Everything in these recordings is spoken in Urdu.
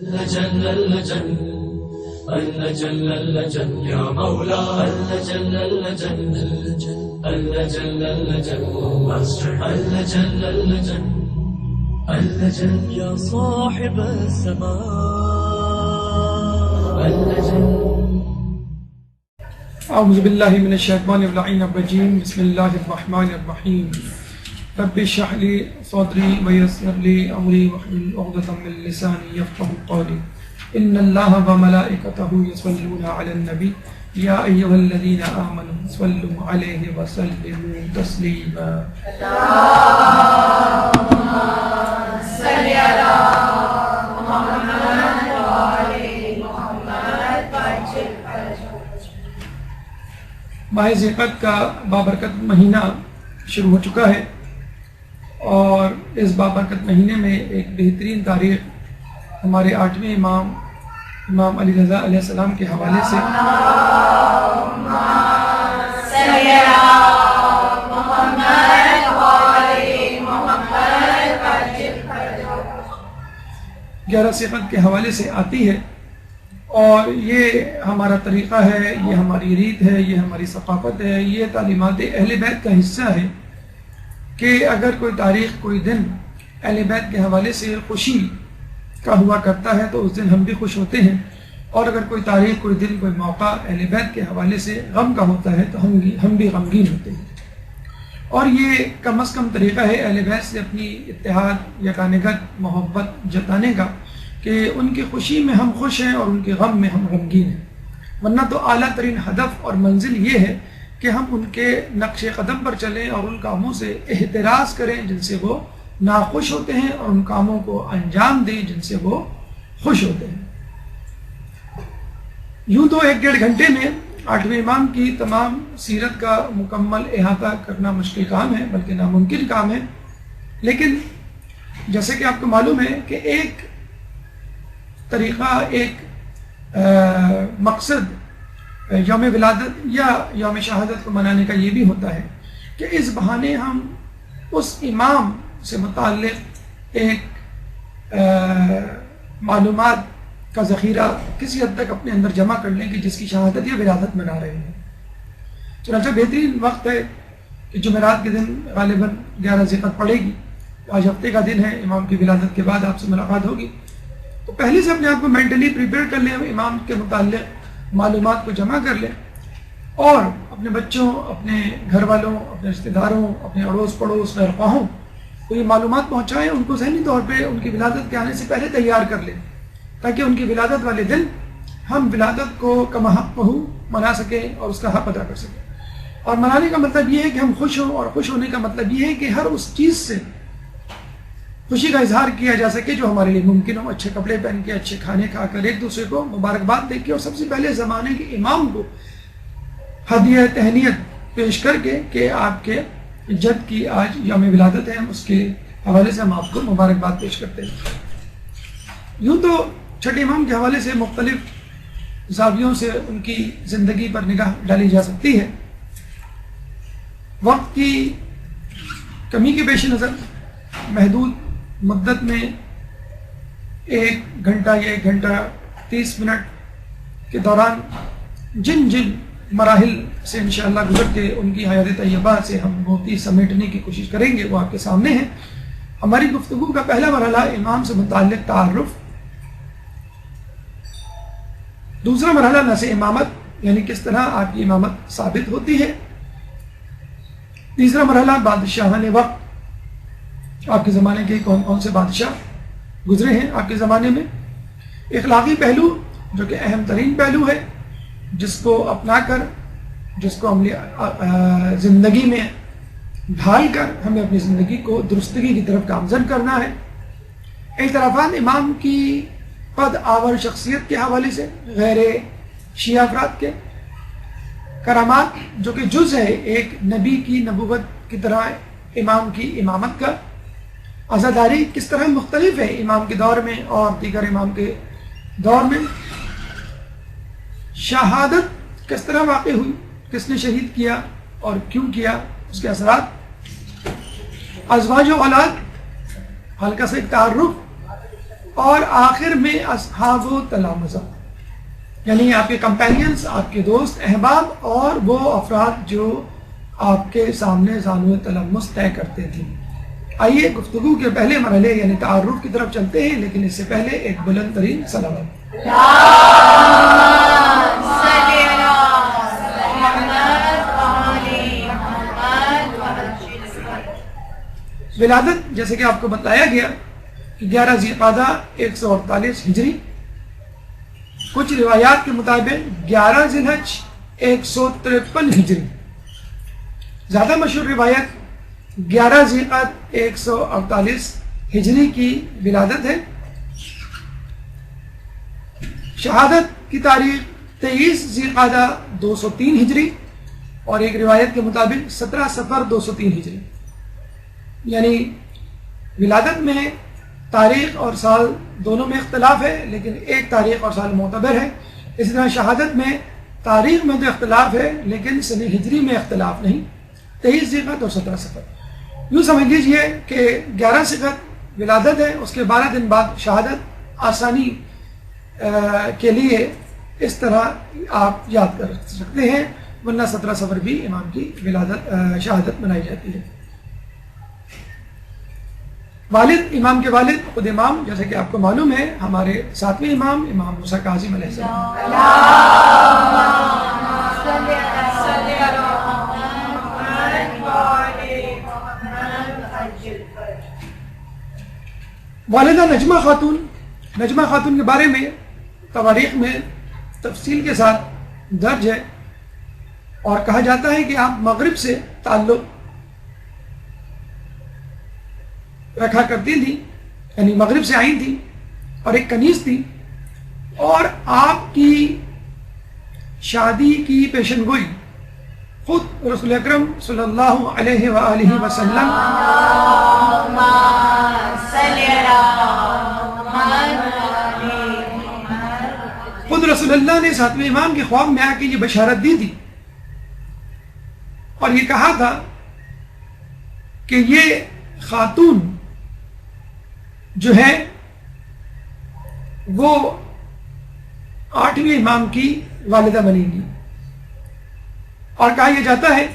اللجن اللجن اللجن اللجن يا مولا اللجن اللجن اللجن اللجن اللجن اللجن اللجن يا صاحب السماء اللجن. اعوذ باللہ من الشیطان الرجیم بسم اللہ الرحمن الرحیم رب اشرح لی صدری ویسر لی امری واحلل عقدۃ من لسانی یفقهوا قولی ان اللہ وملائکتہ یصلون علی النبی یا ایھا الذین آمنوا صلوا علیہ وسلموا تسلیما. اللهم صل علی محمد وآل محمد. ماہ ذیقعدہ کا بابرکت مہینہ شروع ہو چکا ہے اور اس بابرکت مہینے میں ایک بہترین تاریخ ہمارے 8ویں امام علی رضا علیہ السلام کے حوالے سے 11 ذیقعدہ کے حوالے سے آتی ہے اور یہ ہمارا طریقہ ہے، یہ ہماری ریت ہے، یہ ہماری ثقافت ہے، یہ تعلیمات اہل بیت کا حصہ ہے کہ اگر کوئی تاریخ کوئی دن اہل بیت کے حوالے سے خوشی کا ہوا کرتا ہے تو اس دن ہم بھی خوش ہوتے ہیں، اور اگر کوئی تاریخ کوئی دن کوئی موقع اہل بیت کے حوالے سے غم کا ہوتا ہے تو ہم بھی غمگین ہوتے ہیں. اور یہ کم از کم طریقہ ہے اہل بیت سے اپنی اتحاد یگانگت محبت جتانے کا کہ ان کی خوشی میں ہم خوش ہیں اور ان کے غم میں ہم غمگین ہیں. ورنہ تو اعلیٰ ترین ہدف اور منزل یہ ہے کہ ہم ان کے نقش قدم پر چلیں اور ان کاموں سے احتراز کریں جن سے وہ ناخوش ہوتے ہیں اور ان کاموں کو انجام دیں جن سے وہ خوش ہوتے ہیں. یوں تو 1-1.5 گھنٹے میں 8ویں امام کی تمام سیرت کا مکمل احاطہ کرنا مشکل کام ہے، بلکہ ناممکن کام ہے، لیکن جیسے کہ آپ کو معلوم ہے کہ ایک طریقہ، ایک مقصد یوم ولادت یا یوم شہادت کو منانے کا یہ بھی ہوتا ہے کہ اس بہانے ہم اس امام سے متعلق ایک معلومات کا ذخیرہ کسی حد تک اپنے اندر جمع کر لیں کہ جس کی شہادت یا ولادت منا رہے ہیں. چنانچہ بہترین وقت ہے کہ جمعرات کے دن غالباً 11 ذیقعدہ پڑے گی. آج ہفتے کا دن ہے، امام کی ولادت کے بعد آپ سے ملاقات ہوگی، تو پہلے سے اپنے آپ کو مینٹلی پریپیئر کر لیں، امام کے متعلق معلومات کو جمع کر لیں اور اپنے بچوں، اپنے گھر والوں، اپنے رشتہ داروں، اپنے اڑوس پڑوس غیر خواہوں کو یہ معلومات پہنچائیں، ان کو ذہنی طور پہ ان کی ولادت کے آنے سے پہلے تیار کر لیں تاکہ ان کی ولادت والے دن ہم ولادت کو کما حق منا سکیں اور اس کا حق ادا کر سکیں. اور منانے کا مطلب یہ ہے کہ ہم خوش ہوں، اور خوش ہونے کا مطلب یہ ہے کہ ہر اس چیز سے خوشی کا اظہار کیا جا سکے جو ہمارے لیے ممکن ہو. اچھے کپڑے پہن کے، اچھے کھانے کھا کر، ایک دوسرے کو مبارکباد دے کے، اور سب سے پہلے زمانے کے امام کو ہدیہ تہنیت پیش کر کے کہ آپ کے جد کی آج یوم ولادت ہے، اس کے حوالے سے ہم آپ کو مبارکباد پیش کرتے ہیں. یوں تو چھٹے امام کے حوالے سے مختلف زاویوں سے ان کی زندگی پر نگاہ ڈالی جا سکتی ہے. وقت کی کمی کے پیش نظر محدود مدت میں 1 گھنٹہ یا 1 گھنٹہ 30 منٹ کے دوران جن مراحل سے انشاءاللہ گزر کے ان کی حیات طیبہ سے ہم موتی سمیٹنے کی کوشش کریں گے وہ آپ کے سامنے ہیں. ہماری گفتگو کا پہلا مرحلہ امام سے متعلق تعارف، دوسرا مرحلہ نس امامت یعنی کس طرح آپ کی امامت ثابت ہوتی ہے، تیسرا مرحلہ بادشاہان وقت، آپ کے زمانے کے کون کون سے بادشاہ گزرے ہیں آپ کے زمانے میں، اخلاقی پہلو جو کہ اہم ترین پہلو ہے جس کو اپنا کر، جس کو عملی زندگی میں ڈھال کر ہمیں اپنی زندگی کو درستگی کی طرف گامزن کرنا ہے. اعترافات امام کی قد آور شخصیت کے حوالے سے، غیر شیعہ افراد کے کرامات جو کہ جز ہے ایک نبی کی نبوت کی طرح امام کی امامت کا، عزاداری کس طرح مختلف ہے امام کے دور میں اور دیگر امام کے دور میں، شہادت کس طرح واقع ہوئی، کس نے شہید کیا اور کیوں کیا، اس کے اثرات، ازواج و اولاد، ہلکا سے ایک تعارف، اور آخر میں اصحاب و تلامذہ، یعنی آپ کے کمپینینز، آپ کے دوست احباب اور وہ افراد جو آپ کے سامنے زانو تلمس طے کرتے تھے۔ آئیے گفتگو کے پہلے مرحلے یعنی تعارف کی طرف چلتے ہیں، لیکن اس سے پہلے ایک بلند ترین سلام۔ ولادت جیسے کہ آپ کو بتایا گیا کہ 11 ذی القعدہ 148 ہجری، کچھ روایات کے مطابق 11 ذی الحج 153 ہجری، زیادہ مشہور روایت 11 ذی القعدہ 148 ہجری کی ولادت ہے۔ شہادت کی تاریخ 23 ذی القعدہ 203 ہجری اور ایک روایت کے مطابق 17 صفر 203 ہجری، یعنی ولادت میں تاریخ اور سال دونوں میں اختلاف ہے، لیکن ایک تاریخ اور سال معتبر ہے۔ اسی طرح شہادت میں تاریخ میں تو اختلاف ہے لیکن سن ہجری میں اختلاف نہیں، 23 ذی القعدہ اور 17 صفر۔ یوں سمجھ لیجئے کہ 11 صفر ولادت ہے، اس کے 12 دن بعد شہادت۔ آسانی کے لیے اس طرح آپ یاد کر سکتے ہیں، ورنہ 17 صفر بھی امام کی شہادت منائی جاتی ہے۔ والد، امام کے والد خود امام، جیسے کہ آپ کو معلوم ہے ہمارے 7ویں امام امام موسیٰ کاظم علیہ السلام۔ والدہ نجمہ خاتون، نجمہ خاتون کے بارے میں تواریخ میں تفصیل کے ساتھ درج ہے اور کہا جاتا ہے کہ آپ مغرب سے تعلق رکھا کرتی تھی، یعنی مغرب سے آئی تھی اور ایک کنیز تھی، اور آپ کی شادی کی پیشن گوئی خود رسول اکرم صلی اللہ علیہ وآلہ وسلم خود رسول اللہ نے 7ویں امام کے خواب میں آ کے یہ بشارت دی تھی اور یہ کہا تھا کہ یہ خاتون جو ہے وہ 8ویں امام کی والدہ بنے گی، اور کہا یہ جاتا ہے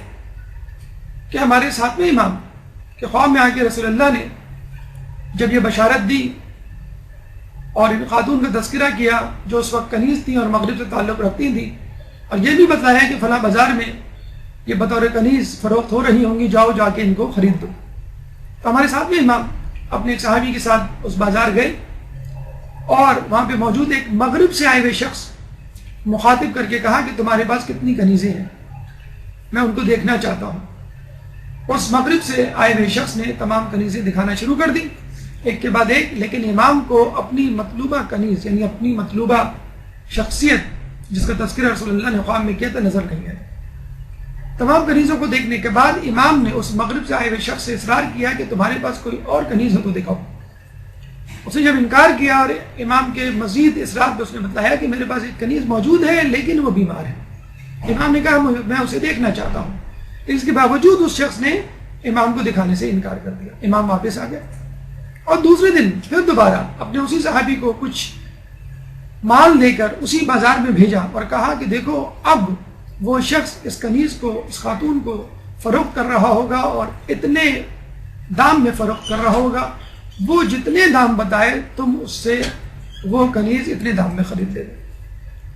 کہ ہمارے 7ویں امام کے خواب میں آ کے رسول اللہ نے جب یہ بشارت دی اور ان خاتون کا تذکرہ کیا جو اس وقت کنیز تھیں اور مغرب سے تعلق رکھتی تھیں، اور یہ بھی بتایا کہ فلاں بازار میں یہ بطور کنیز فروخت ہو رہی ہوں گی، جاؤ جا کے ان کو خرید دو، تو ہمارے 7ویں امام اپنے ایک صحابی کے ساتھ اس بازار گئے اور وہاں پہ موجود ایک مغرب سے آئے ہوئے شخص مخاطب کر کے کہا کہ تمہارے پاس کتنی کنیزیں ہیں، میں ان کو دیکھنا چاہتا ہوں۔ اس مغرب سے آئے ہوئے شخص نے تمام کنیزیں دکھانا شروع کر دی ایک کے بعد ایک، لیکن امام کو اپنی مطلوبہ کنیز یعنی اپنی مطلوبہ شخصیت جس کا تذکرہ رسول اللہ نے خواب میں کیا تھا نظر نہیں آئی۔ تمام کنیزوں کو دیکھنے کے بعد امام نے اس مغرب سے آئے ہوئے شخص سے اصرار کیا کہ تمہارے پاس کوئی اور کنیز ہو تو دکھاؤ۔ اس نے جب انکار کیا اور امام کے مزید اصرار پہ اس نے بتایا کہ میرے پاس ایک کنیز موجود ہے لیکن وہ بیمار ہے، امام نے کہا میں اسے دیکھنا چاہتا ہوں، اس کے باوجود اس شخص نے امام کو دکھانے سے انکار کر دیا۔ امام واپس آ گیا اور دوسرے دن پھر دوبارہ اپنے اسی صحابی کو کچھ مال دے کر اسی بازار میں بھیجا اور کہا کہ دیکھو اب وہ شخص اس کنیز کو، اس خاتون کو فروخت کر رہا ہوگا اور اتنے دام میں فروخت کر رہا ہوگا، وہ جتنے دام بتائے تم اس سے وہ کنیز اتنے دام میں خرید لے۔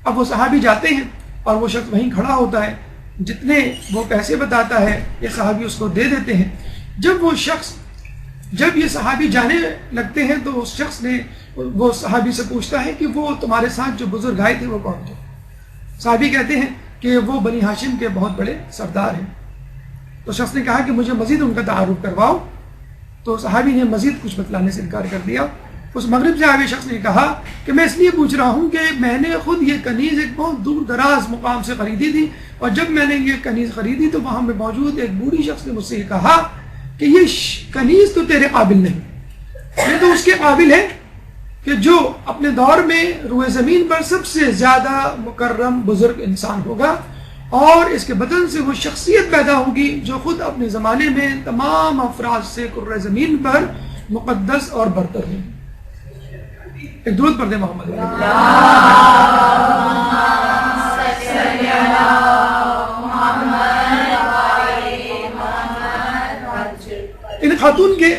اب وہ صحابی جاتے ہیں اور وہ شخص وہیں کھڑا ہوتا ہے، جتنے وہ پیسے بتاتا ہے یہ صحابی اس کو دے دیتے ہیں۔ جب یہ صحابی جانے لگتے ہیں تو اس شخص نے وہ صحابی سے پوچھتا ہے کہ وہ تمہارے ساتھ جو بزرگ آئے تھے وہ کون تھے؟ صحابی کہتے ہیں کہ وہ بنی ہاشم کے بہت بڑے سردار ہیں۔ تو شخص نے کہا کہ مجھے مزید ان کا تعارف کرواؤ، تو صحابی نے مزید کچھ بتلانے سے انکار کر دیا۔ اس مغرب سے آئے شخص نے کہا کہ میں اس لیے پوچھ رہا ہوں کہ میں نے خود یہ کنیز ایک بہت دور دراز مقام سے خریدی تھی، اور جب میں نے یہ کنیز خریدی تو وہاں میں موجود ایک بوڑھی شخص نے مجھ سے یہ کہا کہ یہ کنیز تو تیرے قابل نہیں، یہ تو اس کے قابل ہے کہ جو اپنے دور میں روئے زمین پر سب سے زیادہ مکرم بزرگ انسان ہوگا، اور اس کے بدن سے وہ شخصیت پیدا ہوگی جو خود اپنے زمانے میں تمام افراد سے کرۂ زمین پر مقدس اور برتر ہوگی۔ ایک درود پڑھ دیں محمد علیہ۔ ان خاتون کے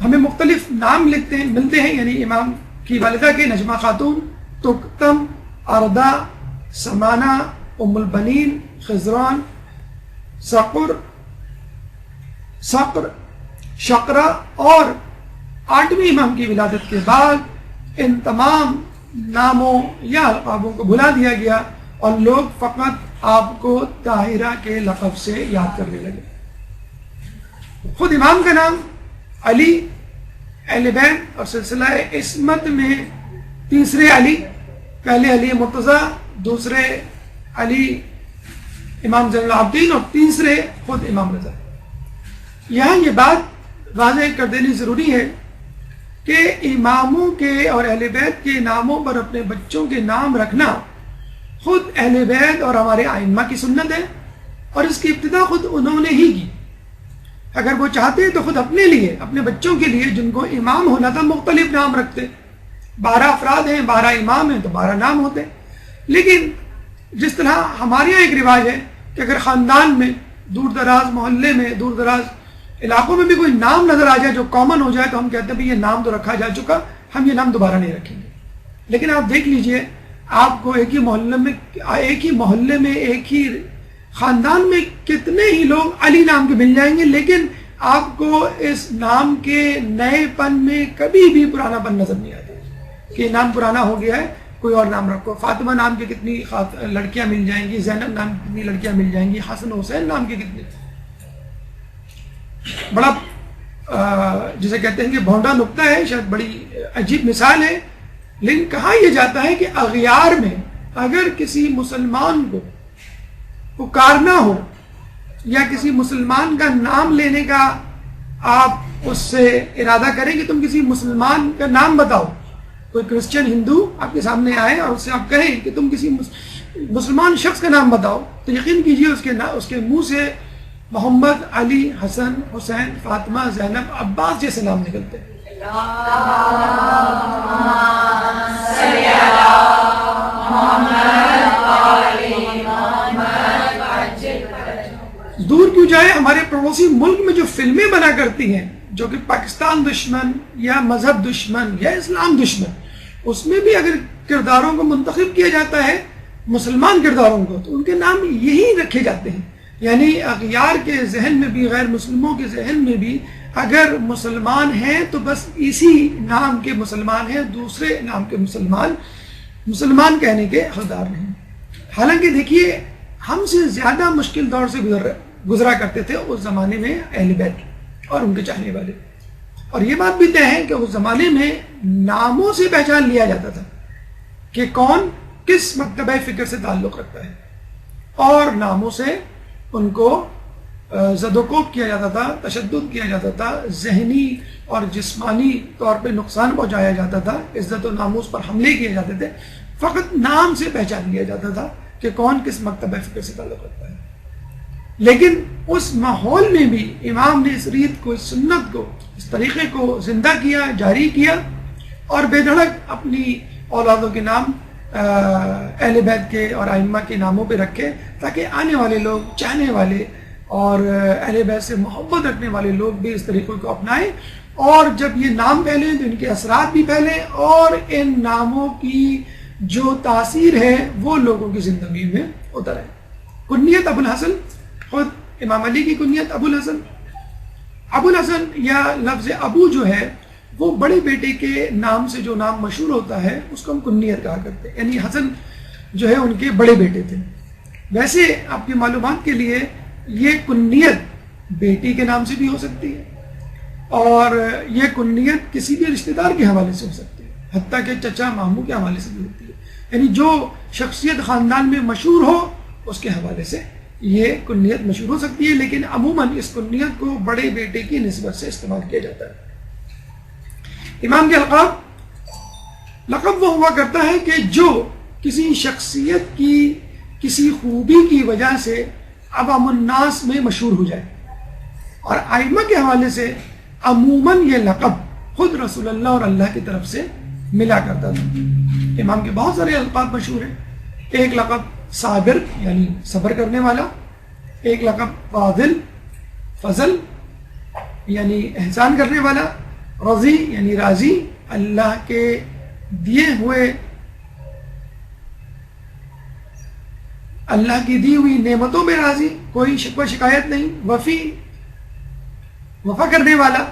ہمیں مختلف نام ملتے ہیں، یعنی امام کی والدہ کے نجمہ خاتون، تکتم، اردہ، سمانہ، ام البنین، خضران، صقر، شقرہ، اور 8ویں امام کی ولادت کے بعد ان تمام ناموں یا القابوں کو بھلا دیا گیا اور لوگ فقط آپ کو طاہرہ کے لقب سے یاد کرنے لگے۔ خود امام کا نام علی، اہل بیت اور سلسلہ عصمت میں تیسرے علی، پہلے علی مرتضیٰ، دوسرے علی امام زین العابدین اور تیسرے خود امام رضا۔ یہاں یہ بات واضح کر دینی ضروری ہے کہ اماموں کے اور اہل بیت کے ناموں پر اپنے بچوں کے نام رکھنا خود اہل بیت اور ہمارے ائمہ کی سنت ہے، اور اس کی ابتدا خود انہوں نے ہی کی۔ اگر وہ چاہتے تو خود اپنے لیے، اپنے بچوں کے لیے جن کو امام ہونا تھا، مختلف نام رکھتے۔ 12 افراد ہیں، 12 امام ہیں تو 12 نام ہوتے۔ لیکن جس طرح ہمارے یہاں ایک رواج ہے کہ اگر خاندان میں دور دراز محلے میں، دور دراز علاقوں میں بھی کوئی نام نظر آ جائے جو کامن ہو جائے تو ہم کہتے ہیں بھی یہ نام تو رکھا جا چکا، ہم یہ نام دوبارہ نہیں رکھیں گے۔ لیکن آپ دیکھ لیجئے، آپ کو ایک ہی محلے میں ایک ہی خاندان میں کتنے ہی لوگ علی نام کے مل جائیں گے، لیکن آپ کو اس نام کے نئے پن میں کبھی بھی پرانا پن نظر نہیں آتا کہ نام پرانا ہو گیا ہے، کوئی اور نام رکھو۔ فاطمہ نام کی کتنی لڑکیاں مل جائیں گی، زینب نام کی کتنی لڑکیاں مل جائیں گی، حسن حسین نام کی کتنی۔ بڑا جسے کہتے ہیں کہ بھونڈا نکتہ ہے، شاید بڑی عجیب مثال ہے، لیکن کہا یہ جاتا ہے کہ اغیار میں اگر کسی مسلمان کو پکارنا ہو یا کسی مسلمان کا نام لینے کا آپ اس سے ارادہ کریں کہ تم کسی مسلمان کا نام بتاؤ، کوئی کرسچن ہندو آپ کے سامنے آئے اور اس سے آپ کہیں کہ تم کسی مسلمان شخص کا نام بتاؤ، تو یقین کیجئے اس کے منہ سے محمد، علی، حسن، حسین، فاطمہ، زینب، عباس جیسے نام نکلتے ہیں۔ دور کیوں جائے، ہمارے پڑوسی ملک میں جو فلمیں بنا کرتی ہیں جو کہ پاکستان دشمن یا مذہب دشمن یا اسلام دشمن، اس میں بھی اگر کرداروں کو منتخب کیا جاتا ہے، مسلمان کرداروں کو، تو ان کے نام یہی رکھے جاتے ہیں۔ یعنی اغیار کے ذہن میں بھی، غیر مسلموں کے ذہن میں بھی اگر مسلمان ہیں تو بس اسی نام کے مسلمان ہیں، دوسرے نام کے مسلمان کہنے کے حقدار نہیں۔ حالانکہ دیکھیے، ہم سے زیادہ مشکل دور سے گزرا کرتے تھے اس زمانے میں اہل بیت اور ان کے چاہنے والے، اور یہ بات بھی طے ہے کہ اس زمانے میں ناموں سے پہچان لیا جاتا تھا کہ کون کس مکتبہ فکر سے تعلق رکھتا ہے، اور ناموں سے ان کو زد و کوب کیا جاتا تھا، تشدد کیا جاتا تھا، ذہنی اور جسمانی طور پہ نقصان پہنچایا جاتا تھا، عزت و ناموس پر حملے کیے جاتے تھے۔ فقط نام سے پہچان لیا جاتا تھا کہ کون کس مکتبہ فکر سے تعلق رکھتا ہے۔ لیکن اس ماحول میں بھی امام نے اس ریت کو، اس سنت کو، اس طریقے کو زندہ کیا، جاری کیا، اور بے دھڑک اپنی اولادوں کے نام اہل بیت کے اور ائمہ کے ناموں پہ رکھے، تاکہ آنے والے لوگ، چاہنے والے اور اہل بیت سے محبت رکھنے والے لوگ بھی اس طریقے کو اپنائیں، اور جب یہ نام پھیلیں تو ان کے اثرات بھی پھیلیں، اور ان ناموں کی جو تاثیر ہے وہ لوگوں کی زندگی میں اتر ہے۔ کنیت ابو الحسن، خود امام علی کی کنیت ابو الحسن۔ ابو الحسن یا لفظ ابو جو ہے وہ بڑے بیٹے کے نام سے جو نام مشہور ہوتا ہے اس کو ہم کنیت کہا کرتے ہیں، یعنی حسن جو ہے ان کے بڑے بیٹے تھے۔ ویسے آپ کی معلومات کے لیے یہ کنیت بیٹی کے نام سے بھی ہو سکتی ہے، اور یہ کنیت کسی بھی رشتہ دار کے حوالے سے ہو سکتی ہے، حتیٰ کہ چچا ماموں کے حوالے سے بھی ہوتی ہے، یعنی جو شخصیت خاندان میں مشہور ہو اس کے حوالے سے یہ کنیت مشہور ہو سکتی ہے، لیکن عموماً اس کنیت کو بڑے بیٹے کی نسبت سے استعمال کیا جاتا ہے۔ امام کے القاب، لقب وہ ہوا کرتا ہے کہ جو کسی شخصیت کی کسی خوبی کی وجہ سے عوام الناس میں مشہور ہو جائے، اور ائمہ کے حوالے سے عموماً یہ لقب خود رسول اللہ اور اللہ کی طرف سے ملا کرتا تھا. امام کے بہت سارے القاب مشہور ہیں. ایک لقب صابر یعنی صبر کرنے والا، ایک لقب فاضل فضل یعنی احسان کرنے والا، رضی یعنی راضی، اللہ کے دیے ہوئے اللہ کی دی ہوئی نعمتوں میں راضی، کوئی شکوہ شکایت نہیں، وفی وفا کرنے والا،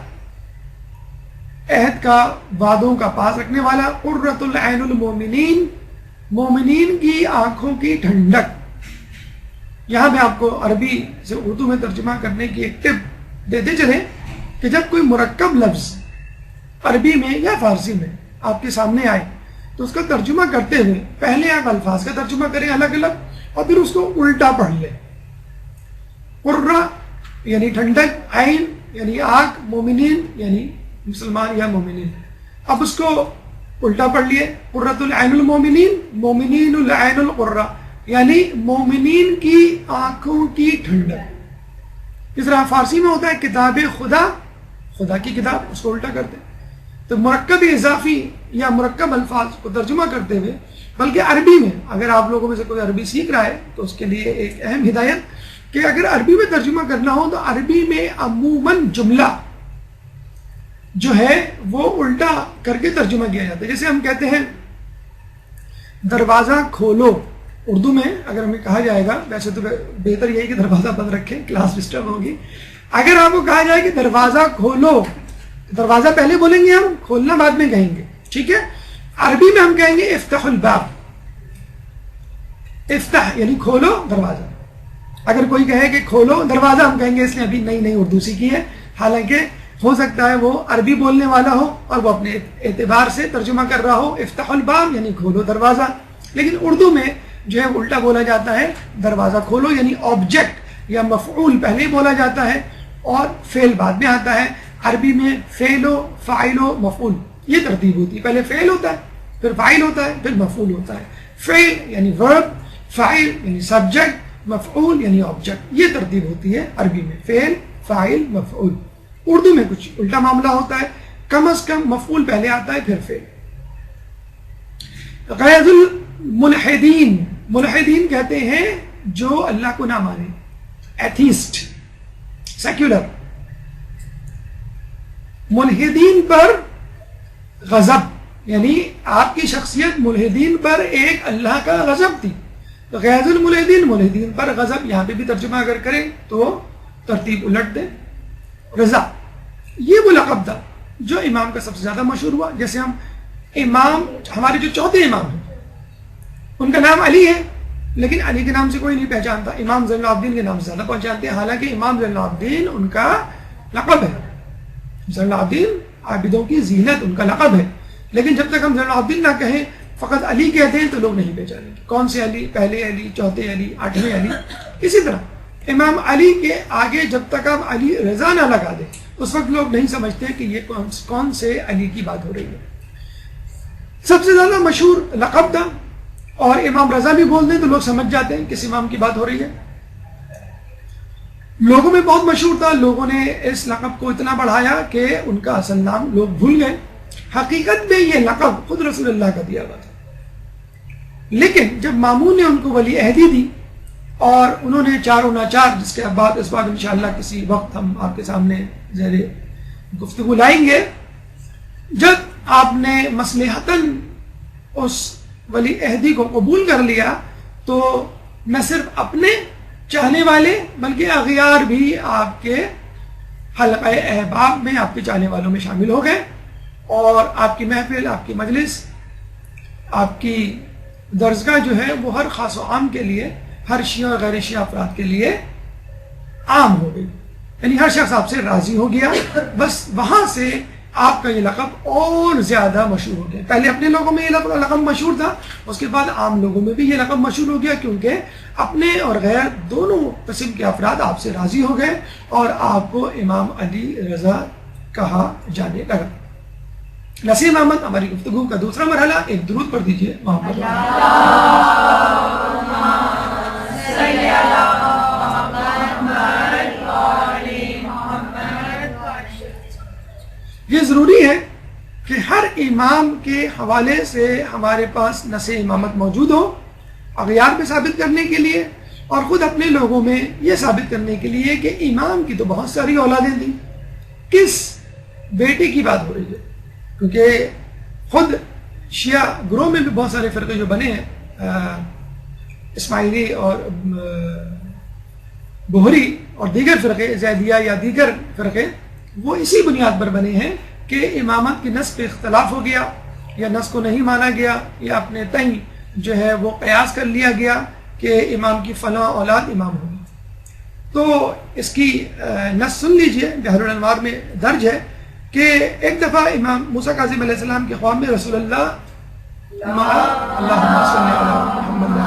عہد کا وعدوں کا پاس رکھنے والا، قرۃ العین المومنین مومنین کی آنکھوں کی ٹھنڈک. یہاں میں آپ کو عربی سے اردو میں ترجمہ کرنے کی ایک ٹپ دیتے چلیں کہ جب کوئی مرکب لفظ عربی میں یا فارسی میں آپ کے سامنے آئے تو اس کا ترجمہ کرتے ہوئے پہلے آپ الفاظ کا ترجمہ کریں الگ الگ اور پھر اس کو الٹا پڑھ لیں. قرہ یعنی ٹھنڈک، عین یعنی آنکھ، مومنین یعنی مسلمان یا مومنین. اب اس کو الٹا پڑھ لیے، قرۃ العین المومنین مومنین العین القرہ یعنی مومنین کی آنکھوں کی ٹھنڈک. اس طرح فارسی میں ہوتا ہے کتاب خدا، خدا کی کتاب، اس کو الٹا کرتے ہیں. تو مرکب اضافی یا مرکب الفاظ کو ترجمہ کرتے ہوئے، بلکہ عربی میں اگر آپ لوگوں میں سے کوئی عربی سیکھ رہا ہے تو اس کے لیے ایک اہم ہدایت کہ اگر عربی میں ترجمہ کرنا ہو تو عربی میں عموماً جملہ جو ہے وہ الٹا کر کے ترجمہ کیا جاتا ہے. جیسے ہم کہتے ہیں دروازہ کھولو، اردو میں اگر ہمیں کہا جائے گا، ویسے تو بہتر یہی کہ دروازہ بند رکھیں، کلاس ڈسٹرب ہوگی. اگر آپ کو کہا جائے کہ دروازہ کھولو، دروازہ پہلے بولیں گے ہم، کھولنا بعد میں کہیں گے، ٹھیک ہے. عربی میں ہم کہیں گے افتح الباب، افتح یعنی کھولو دروازہ. اگر کوئی کہے کہ کھولو دروازہ، ہم کہیں گے اس نے ابھی نئی نئی اردو سیکھی ہے، حالانکہ ہو سکتا ہے وہ عربی بولنے والا ہو اور وہ اپنے اعتبار سے ترجمہ کر رہا ہو افتح الباب یعنی کھولو دروازہ. لیکن اردو میں جو ہے الٹا بولا جاتا ہے، دروازہ کھولو یعنی آبجیکٹ یا مفعول پہلے بولا جاتا ہے اور فعل بعد میں آتا ہے. عربی میں فعل و فاعل و مفعول یہ ترتیب ہوتی ہے، پہلے فعل ہوتا ہے پھر فاعل ہوتا ہے پھر مفعول ہوتا ہے. فعل یعنی ورب، فاعل یعنی سبجیکٹ، مفعول یعنی آبجیکٹ، یہ ترتیب ہوتی ہے عربی میں، فعل فاعل مفعول. اردو میں کچھ الٹا معاملہ ہوتا ہے، کم از کم مفعول پہلے آتا ہے پھر فعل. غیظ الملحدین، ملحدین کہتے ہیں جو اللہ کو نہ مانے، ایتھیسٹ، سیکولر. ملحدین پر غضب یعنی آپ کی شخصیت ملحدین پر ایک اللہ کا غضب تھی. غیظ الملحدین ملحدین پر غضب، یہاں پہ بھی ترجمہ اگر کریں تو ترتیب الٹ دیں. رضا یہ وہ لقب تھا جو امام کا سب سے زیادہ مشہور ہوا. جیسے ہم امام، ہمارے جو چوتھے امام ہیں ان کا نام علی ہے، لیکن علی کے نام سے کوئی نہیں پہچانتا. امام زین العابدین کے نام سے زیادہ پہچانتے ہیں، حالانکہ امام زین العابدین ان کا لقب ہے. زین العابدین عابدوں کی زینت ان کا لقب ہے، لیکن جب تک ہم زین العابدین نہ کہیں، فقط علی کہتے ہیں تو لوگ نہیں پہچانیں گے کون سے علی، پہلے علی، چوتھے علی، آٹھویں علی. اسی طرح امام علی کے آگے جب تک آپ علی رضا نہ لگا دیں اس وقت لوگ نہیں سمجھتے کہ یہ کون سے علی کی بات ہو رہی ہے. سب سے زیادہ مشہور لقب تھا، اور امام رضا بھی بول دیں تو لوگ سمجھ جاتے ہیں کس امام کی بات ہو رہی ہے. لوگوں میں بہت مشہور تھا، لوگوں نے اس لقب کو اتنا بڑھایا کہ ان کا اصل نام لوگ بھول گئے. حقیقت میں یہ لقب خود رسول اللہ کا دیا ہوا تھا، لیکن جب مامون نے ان کو ولی عہدی دی اور انہوں نے چاروں ناچار، جس کے بعد اس بات انشاءاللہ کسی وقت ہم آپ کے سامنے زیر گفتگو لائیں گے، جب آپ نے مصلحتاً اس ولی عہدی کو قبول کر لیا تو نہ صرف اپنے چاہنے والے بلکہ اغیار بھی آپ کے حلقہ احباب میں، آپ کے چاہنے والوں میں شامل ہو گئے، اور آپ کی محفل، آپ کی مجلس، آپ کی درسگاہ جو ہے وہ ہر خاص و عام کے لیے، ہر شیعہ اور غیر شیعہ افراد کے لیے عام ہو گئی. یعنی ہر شخص آپ سے راضی ہو گیا. بس وہاں سے آپ کا یہ لقب اور زیادہ مشہور ہو گیا. پہلے اپنے لوگوں میں یہ لقب مشہور تھا، اس کے بعد عام لوگوں میں بھی یہ لقب مشہور ہو گیا، کیونکہ اپنے اور غیر دونوں قسم کے افراد آپ سے راضی ہو گئے اور آپ کو امام علی رضا کہا جانے لگا. نسیم احمد، ہماری گفتگو کا دوسرا مرحلہ، ایک درود پڑھ دیجئے محمد. یہ ضروری ہے کہ ہر امام کے حوالے سے ہمارے پاس نص امامت موجود ہو، اغیار پہ ثابت کرنے کے لیے اور خود اپنے لوگوں میں یہ ثابت کرنے کے لیے کہ امام کی تو بہت ساری اولادیں تھیں، کس بیٹے کی بات ہو رہی ہے؟ کیونکہ خود شیعہ گروہ میں بھی بہت سارے فرقے جو بنے ہیں، اسماعیلی اور بہری اور دیگر فرقے، زیدیہ یا دیگر فرقے، وہ اسی بنیاد پر بنے ہیں کہ امامت کی نص پہ اختلاف ہو گیا یا نص کو نہیں مانا گیا یا اپنے تئیں جو ہے وہ قیاس کر لیا گیا کہ امام کی فلاں اولاد امام ہوگی۔ تو اس کی نص سن لیجئے، بحر الانوار میں درج ہے کہ ایک دفعہ امام موسیٰ کاظم علیہ السلام کے خواب میں رسول اللہ اللہم صلی علی محمد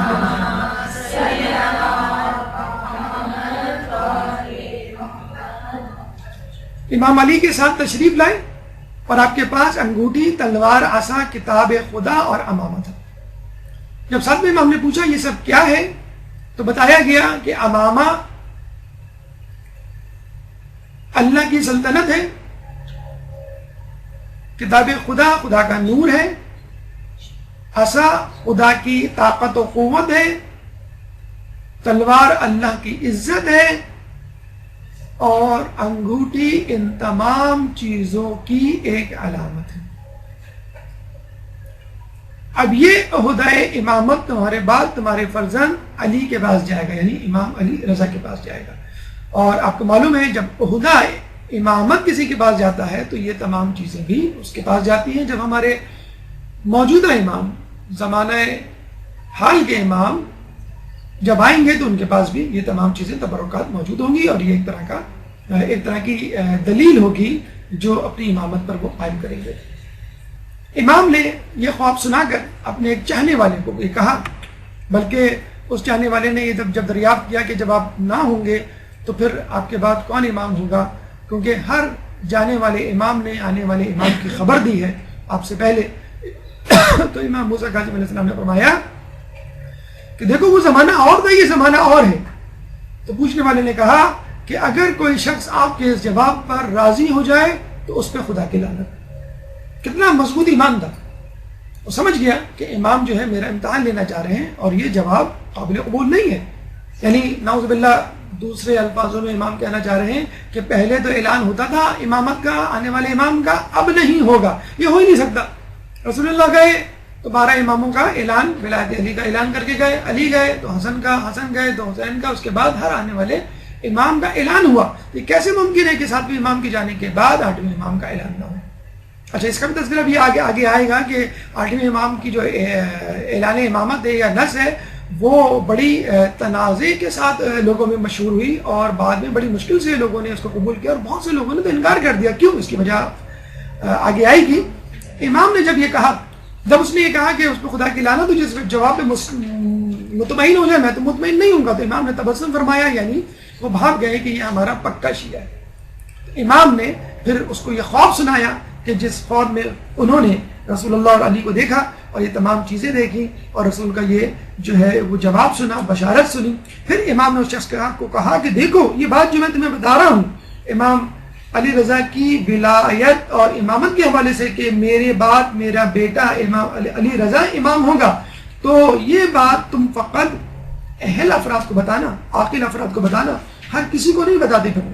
امام علی کے ساتھ تشریف لائے اور آپ کے پاس انگوٹھی، تلوار، عصا، کتاب خدا اور امامہ تھا۔ جب ساتھ میں امام نے پوچھا یہ سب کیا ہے تو بتایا گیا کہ امامہ اللہ کی سلطنت ہے، کتاب خدا خدا کا نور ہے، عصا خدا کی طاقت و قوت ہے، تلوار اللہ کی عزت ہے، اور انگوٹھی ان تمام چیزوں کی ایک علامت ہے۔ اب یہ عہدہ امامت تمہارے بعد تمہارے فرزند علی کے پاس جائے گا، یعنی امام علی رضا کے پاس جائے گا۔ اور آپ کو معلوم ہے جب عہدہ امامت کسی کے پاس جاتا ہے تو یہ تمام چیزیں بھی اس کے پاس جاتی ہیں۔ جب ہمارے موجودہ امام، زمانہ حال کے امام جب آئیں گے تو ان کے پاس بھی یہ تمام چیزیں تبرکات موجود ہوں گی، اور یہ ایک طرح کی دلیل ہوگی جو اپنی امامت پر وہ قائم کریں گے۔ امام نے یہ خواب سنا کر اپنے ایک چاہنے والے کو یہ کہا، بلکہ اس چاہنے والے نے یہ جب دریافت کیا کہ جب آپ نہ ہوں گے تو پھر آپ کے بعد کون امام ہوگا، کیونکہ ہر جانے والے امام نے آنے والے امام کی خبر دی ہے آپ سے پہلے۔ تو امام موسیٰ کاظم علیہ السلام نے فرمایا کہ دیکھو وہ زمانہ اور تھا، یہ زمانہ اور ہے۔ تو پوچھنے والے نے کہا کہ اگر کوئی شخص آپ کے اس جواب پر راضی ہو جائے تو اس پہ خدا کی لعنت۔ کتنا مضبوط ایمان تھا، وہ سمجھ گیا کہ امام جو ہے میرا امتحان لینا چاہ رہے ہیں اور یہ جواب قابل قبول نہیں ہے۔ یعنی نعوذ باللہ دوسرے الفاظوں میں امام کہنا چاہ رہے ہیں کہ پہلے تو اعلان ہوتا تھا امامت کا، آنے والے امام کا، اب نہیں ہوگا، یہ ہو ہی نہیں سکتا۔ رسول اللہ گئے تو 12 اماموں کا اعلان، ولایت علی کا اعلان کر کے گئے، علی گئے تو حسن کا، حسن گئے تو حسین کا، اس کے بعد ہر آنے والے امام کا اعلان ہوا۔ یہ کیسے ممکن ہے کہ 7ویں امام کے جانے کے بعد 8ویں امام کا اعلان نہ ہو؟ اچھا، اس کا بھی تذکرہ بھی آگے آئے گا کہ 8ویں امام کی جو اعلان امامت ہے یا نص ہے وہ بڑی تنازع کے ساتھ لوگوں میں مشہور ہوئی، اور بعد میں بڑی مشکل سے لوگوں نے اس کو قبول کیا، اور بہت سے لوگوں نے تو انکار کر دیا۔ کیوں؟ اس کی وجہ آگے آئے گی۔ امام نے جب یہ کہا، جب اس نے یہ کہا کہ اس پہ خدا کی لعنت، تو جس جواب پہ مطمئن ہو جائے، میں تو مطمئن نہیں ہوں گا، تو امام نے تبسم فرمایا، یعنی وہ بھاگ گئے کہ یہ ہمارا پکا شیعہ ہے۔ امام نے پھر اس کو یہ خواب سنایا کہ جس خواب میں انہوں نے رسول اللہ اور علی کو دیکھا اور یہ تمام چیزیں دیکھی اور رسول کا یہ جو ہے وہ جواب سنا، بشارت سنی۔ پھر امام نے اس شخص کو کہا کہ دیکھو یہ بات جو میں تمہیں بتا رہا ہوں امام علی رضا کی ولایت اور امامت کے حوالے سے کہ میرے بعد میرا بیٹا امام علی رضا امام ہوگا، تو یہ بات تم فقط اہل افراد کو بتانا، عاقل افراد کو بتانا، ہر کسی کو نہیں بتاتے پھر۔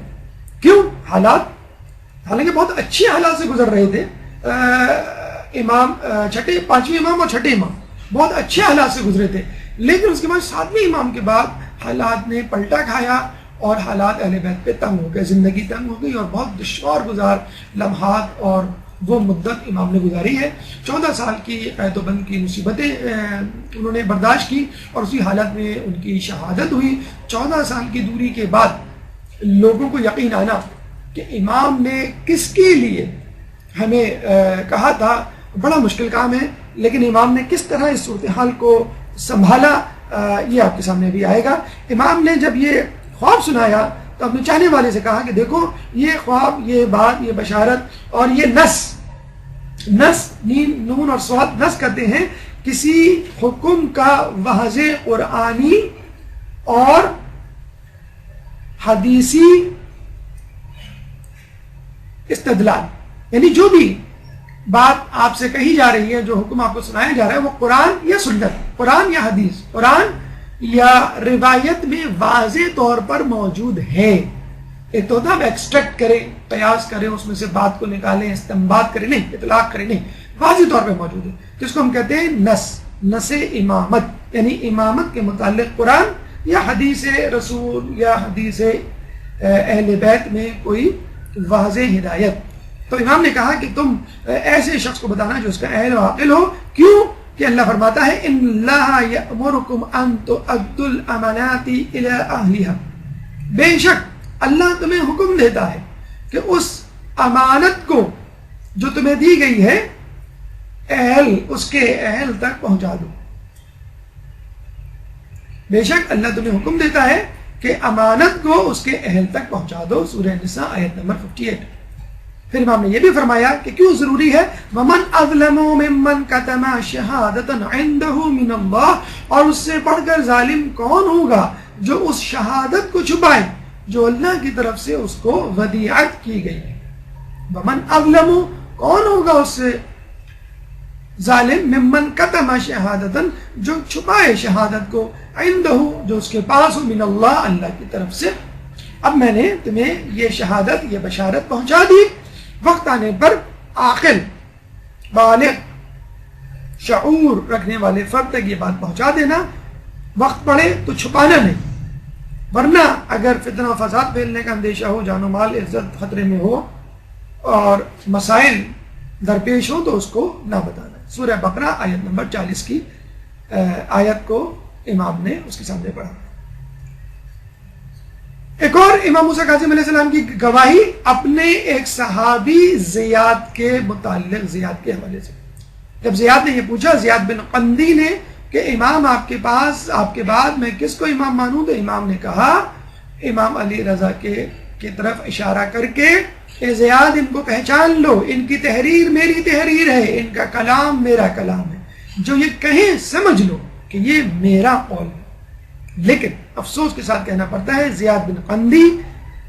کیوں؟ حالات حالانکہ بہت اچھے حالات سے گزر رہے تھے، امام پانچویں امام اور چھٹے امام بہت اچھے حالات سے گزرے تھے، لیکن اس کے بعد 7ویں امام کے بعد حالات نے پلٹا کھایا اور حالات اہل بیت پہ تنگ ہو گئے، زندگی تنگ ہو گئی اور بہت دشوار گزار لمحات اور وہ مدت امام نے گزاری ہے۔ 14 سال کی قید و بند کی مصیبتیں انہوں نے برداشت کی اور اسی حالت میں ان کی شہادت ہوئی۔ 14 سال کی دوری کے بعد لوگوں کو یقین آنا کہ امام نے کس کے لیے ہمیں کہا تھا، بڑا مشکل کام ہے، لیکن امام نے کس طرح اس صورتحال کو سنبھالا یہ آپ کے سامنے بھی آئے گا۔ امام نے جب یہ خواب سنایا تو اپنے چاہنے والے سے کہا کہ دیکھو یہ خواب، یہ بات، یہ بشارت اور یہ نص نین نون اور صاد نص کرتے ہیں کسی حکم کا واضح قرآنی اور حدیثی استدلال، یعنی جو بھی بات آپ سے کہی جا رہی ہے، جو حکم آپ کو سنایا جا رہا ہے، وہ قرآن یا سنت، قرآن یا حدیث، قرآن یا روایت میں واضح طور پر موجود ہے. ایک تو ہوتا ہے ایکسٹریکٹ کریں، قیاس کریں، اس میں سے بات کو نکالیں، استنباط کریں، نہیں، اطلاق کریں، نہیں، واضح طور پہ موجود ہے. جس کو ہم کہتے ہیں نص امامت، یعنی امامت کے متعلق قرآن یا حدیث رسول یا حدیث اہل بیت میں کوئی واضح ہدایت. تو امام نے کہا کہ تم ایسے شخص کو بتانا جو اس کا اہل و عاقل ہو. کیوں کہ اللہ فرماتا ہے ان اللہ یأمرکم ان تؤدوا الامانات الی اہلها، بے شک اللہ تمہیں حکم دیتا ہے کہ اس امانت کو جو تمہیں دی گئی ہے اس کے اہل تک پہنچا دو. بے شک اللہ تمہیں حکم دیتا ہے کہ امانت کو اس کے اہل تک پہنچا دو. سورہ نساء آیت نمبر 58. پھر امام نے یہ بھی فرمایا کہ کیوں ضروری ہے، وَمَنْ أَظْلَمُ مِمَّنْ كَتَمَ شَهَادَةً عِنْدَهُ مِنَ اللَّهِ، اور اس سے بڑھ کر ظالم کون ہوگا جو اس شہادت کو چھپائے جو اللہ کی طرف سے اس کو ودیعت کی گئی ہے. وَمَنْ أَظْلَمُ، کون ہوگا اس سے ظالم، ممن کتم شہادتن، جو چھپائے شہادت کو، عندہ، جو اس کے پاس ہو، من اللہ، اللہ کی طرف سے. اب میں نے تمہیں یہ شہادت، یہ بشارت پہنچا دی، وقت آنے پر عاقل، بالغ، شعور رکھنے والے فرد تک یہ بات پہنچا دینا. وقت پڑے تو چھپانا نہیں، ورنہ اگر فتنہ و فساد پھیلنے کا اندیشہ ہو، جان و مال عزت خطرے میں ہو اور مسائل درپیش ہو تو اس کو نہ بتانا. سورہ بقرہ آیت نمبر 40 کی آیت کو امام نے اس کے سامنے پڑھا. ایک اور امام موسیٰ کاظم علیہ السلام کی گواہی اپنے ایک صحابی زیاد کے متعلق، زیاد کے حوالے سے. جب زیاد نے یہ پوچھا، زیاد بن قندی نے، کہ امام آپ کے پاس، آپ کے بعد میں کس کو امام مانوں، تو امام نے کہا، امام علی رضا کی طرف اشارہ کر کے، اے زیاد ان کو پہچان لو، ان کی تحریر میری تحریر ہے، ان کا کلام میرا کلام ہے، جو یہ کہیں سمجھ لو کہ یہ میرا قول ہے. لیکن افسوس کے ساتھ کہنا پڑتا ہے زیاد بن قندی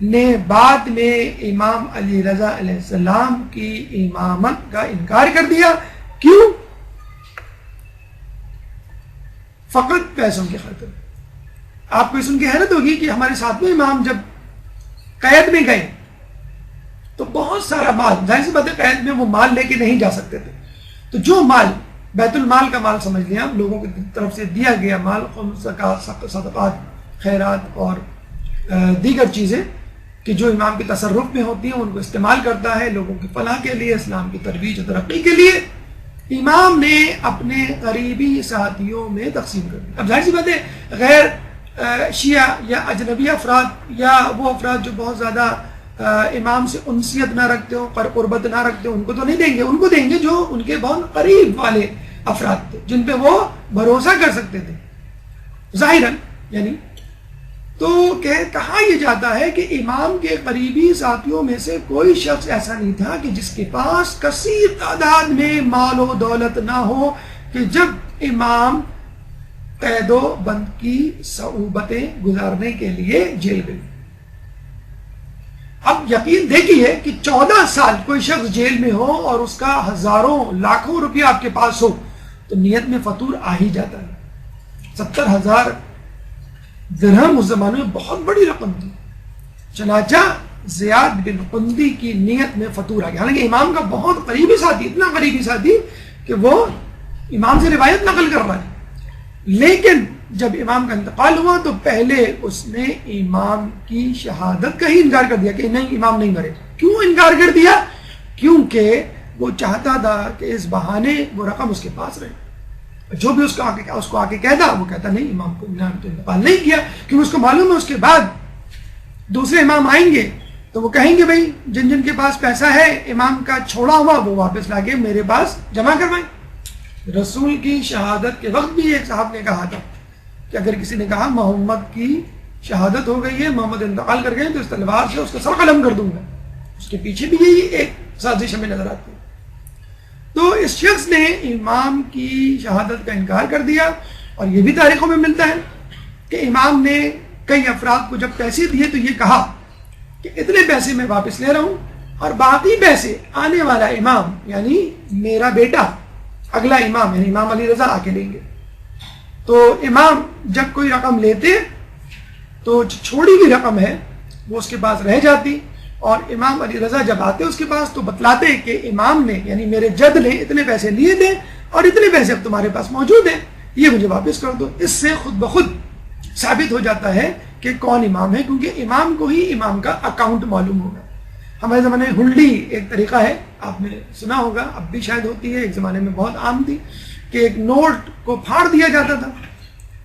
نے بعد میں امام علی رضا علیہ السلام کی امامت کا انکار کر دیا. کیوں؟ فقط پیسوں کی خاطر. آپ کو سن کے حیرت ہوگی کہ ہمارے ساتھ میں امام جب قید میں گئے تو بہت سارا مال، ظاہر سی بات ہے قید میں وہ مال لے کے نہیں جا سکتے تھے، تو جو مال بیت المال کا مال سمجھ لیا، لوگوں کی طرف سے دیا گیا مال، صدقات، خیرات اور دیگر چیزیں کہ جو امام کے تصرف میں ہوتی ہیں، ان کو استعمال کرتا ہے لوگوں کی فلاح کے لیے، اسلام کی ترویج و ترقی کے لیے. امام نے اپنے قریبی ساتھیوں میں تقسیم کر دیا. اب ظاہر سی بات ہے غیر شیعہ یا اجنبی افراد یا وہ افراد جو بہت زیادہ امام سے انسیت نہ رکھتے ہو، قربت نہ رکھتے ہو، ان کو تو نہیں دیں گے. ان کو دیں گے جو ان کے بہت قریب والے افراد تھے، جن پہ وہ بھروسہ کر سکتے تھے ظاہراً. یعنی تو کہا یہ جاتا ہے کہ امام کے قریبی ساتھیوں میں سے کوئی شخص ایسا نہیں تھا کہ جس کے پاس کثیر تعداد میں مال و دولت نہ ہو کہ جب امام قید و بند کی صعوبتیں گزارنے کے لیے جیل گئے. اب یقین دیکھیے کہ 14 سال کوئی شخص جیل میں ہو اور اس کا ہزاروں لاکھوں روپیہ آپ کے پاس ہو تو نیت میں فطور آ ہی جاتا ہے. 70,000 درہم اس زمانے میں بہت بڑی رقم تھی. چنانچہ زیاد بن قندی کی نیت میں فطور آ گیا. حالانکہ امام کا بہت قریبی ساتھی، اتنا قریبی ساتھی کہ وہ امام سے روایت نقل کر رہا ہے، لیکن جب امام کا انتقال ہوا تو پہلے اس نے امام کی شہادت کا ہی انکار کر دیا کہ نہیں، امام نہیں مرے. کیوں انکار کر دیا؟ کیونکہ وہ چاہتا تھا کہ اس بہانے وہ رقم اس کے پاس رہے. جو بھی اس کو آ کے کہتا، وہ کہتا نہیں، امام کو انتقال نہیں کیا، کیونکہ اس کو معلوم ہے اس کے بعد دوسرے امام آئیں گے تو وہ کہیں گے بھائی جن جن کے پاس پیسہ ہے امام کا چھوڑا ہوا وہ واپس لا کے میرے پاس جمع کروائیں. رسول کی شہادت کے وقت بھی ایک صاحب نے کہا تھا کہ اگر کسی نے کہا محمد کی شہادت ہو گئی ہے، محمد انتقال کر گئے، تو اس تلوار سے اس کا سر قلم کر دوں گا. اس کے پیچھے بھی یہی ایک سازش ہمیں نظر آتی ہے. تو اس شخص نے امام کی شہادت کا انکار کر دیا. اور یہ بھی تاریخوں میں ملتا ہے کہ امام نے کئی افراد کو جب پیسے دیے تو یہ کہا کہ اتنے پیسے میں واپس لے رہا ہوں اور باقی پیسے آنے والا امام یعنی میرا بیٹا اگلا امام یعنی امام علی رضا آ کے لیں گے. تو امام جب کوئی رقم لیتے تو چھوڑی ہوئی رقم ہے وہ اس کے پاس رہ جاتی, اور امام علی رضا جب آتے اس کے پاس تو بتلاتے کہ امام نے یعنی میرے جد نے اتنے پیسے لیے تھے اور اتنے پیسے اب تمہارے پاس موجود ہیں, یہ مجھے واپس کر دو. اس سے خود بخود ثابت ہو جاتا ہے کہ کون امام ہے, کیونکہ امام کو ہی امام کا اکاؤنٹ معلوم ہوگا. ہمارے زمانے میں ہنڈی ایک طریقہ ہے, آپ نے سنا ہوگا, اب بھی شاید ہوتی ہے, ایک زمانے میں بہت عام تھی کہ ایک نوٹ کو پھاڑ دیا جاتا تھا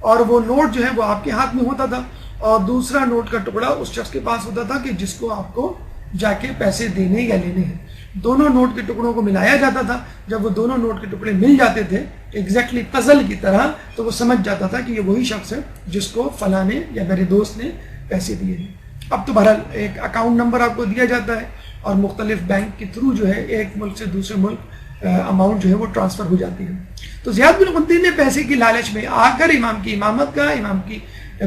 اور وہ نوٹ جو ہے وہ آپ کے ہاتھ میں ہوتا تھا اور دوسرا نوٹ کا ٹکڑا اس شخص کے پاس ہوتا تھا کہ جس کو آپ کو جا کے پیسے دینے یا لینے ہیں. دونوں نوٹ کے ٹکڑوں کو ملایا جاتا تھا. جب وہ دونوں نوٹ کے ٹکڑے مل جاتے تھے ایگزیکٹلی پزل کی طرح, تو وہ سمجھ جاتا تھا کہ یہ وہی شخص ہے جس کو فلاں نے یا میرے دوست نے پیسے دیے ہیں. اب تو بہرحال ایک اکاؤنٹ نمبر آپ کو دیا جاتا ہے اور مختلف بینک کے تھرو جو ہے ایک ملک سے دوسرے ملک اماؤنٹ جو ہے وہ ٹرانسفر ہو جاتی ہے. تو زیاد بن قطین نے پیسے کی لالچ میں آ کر امام کی امامت کا, امام کی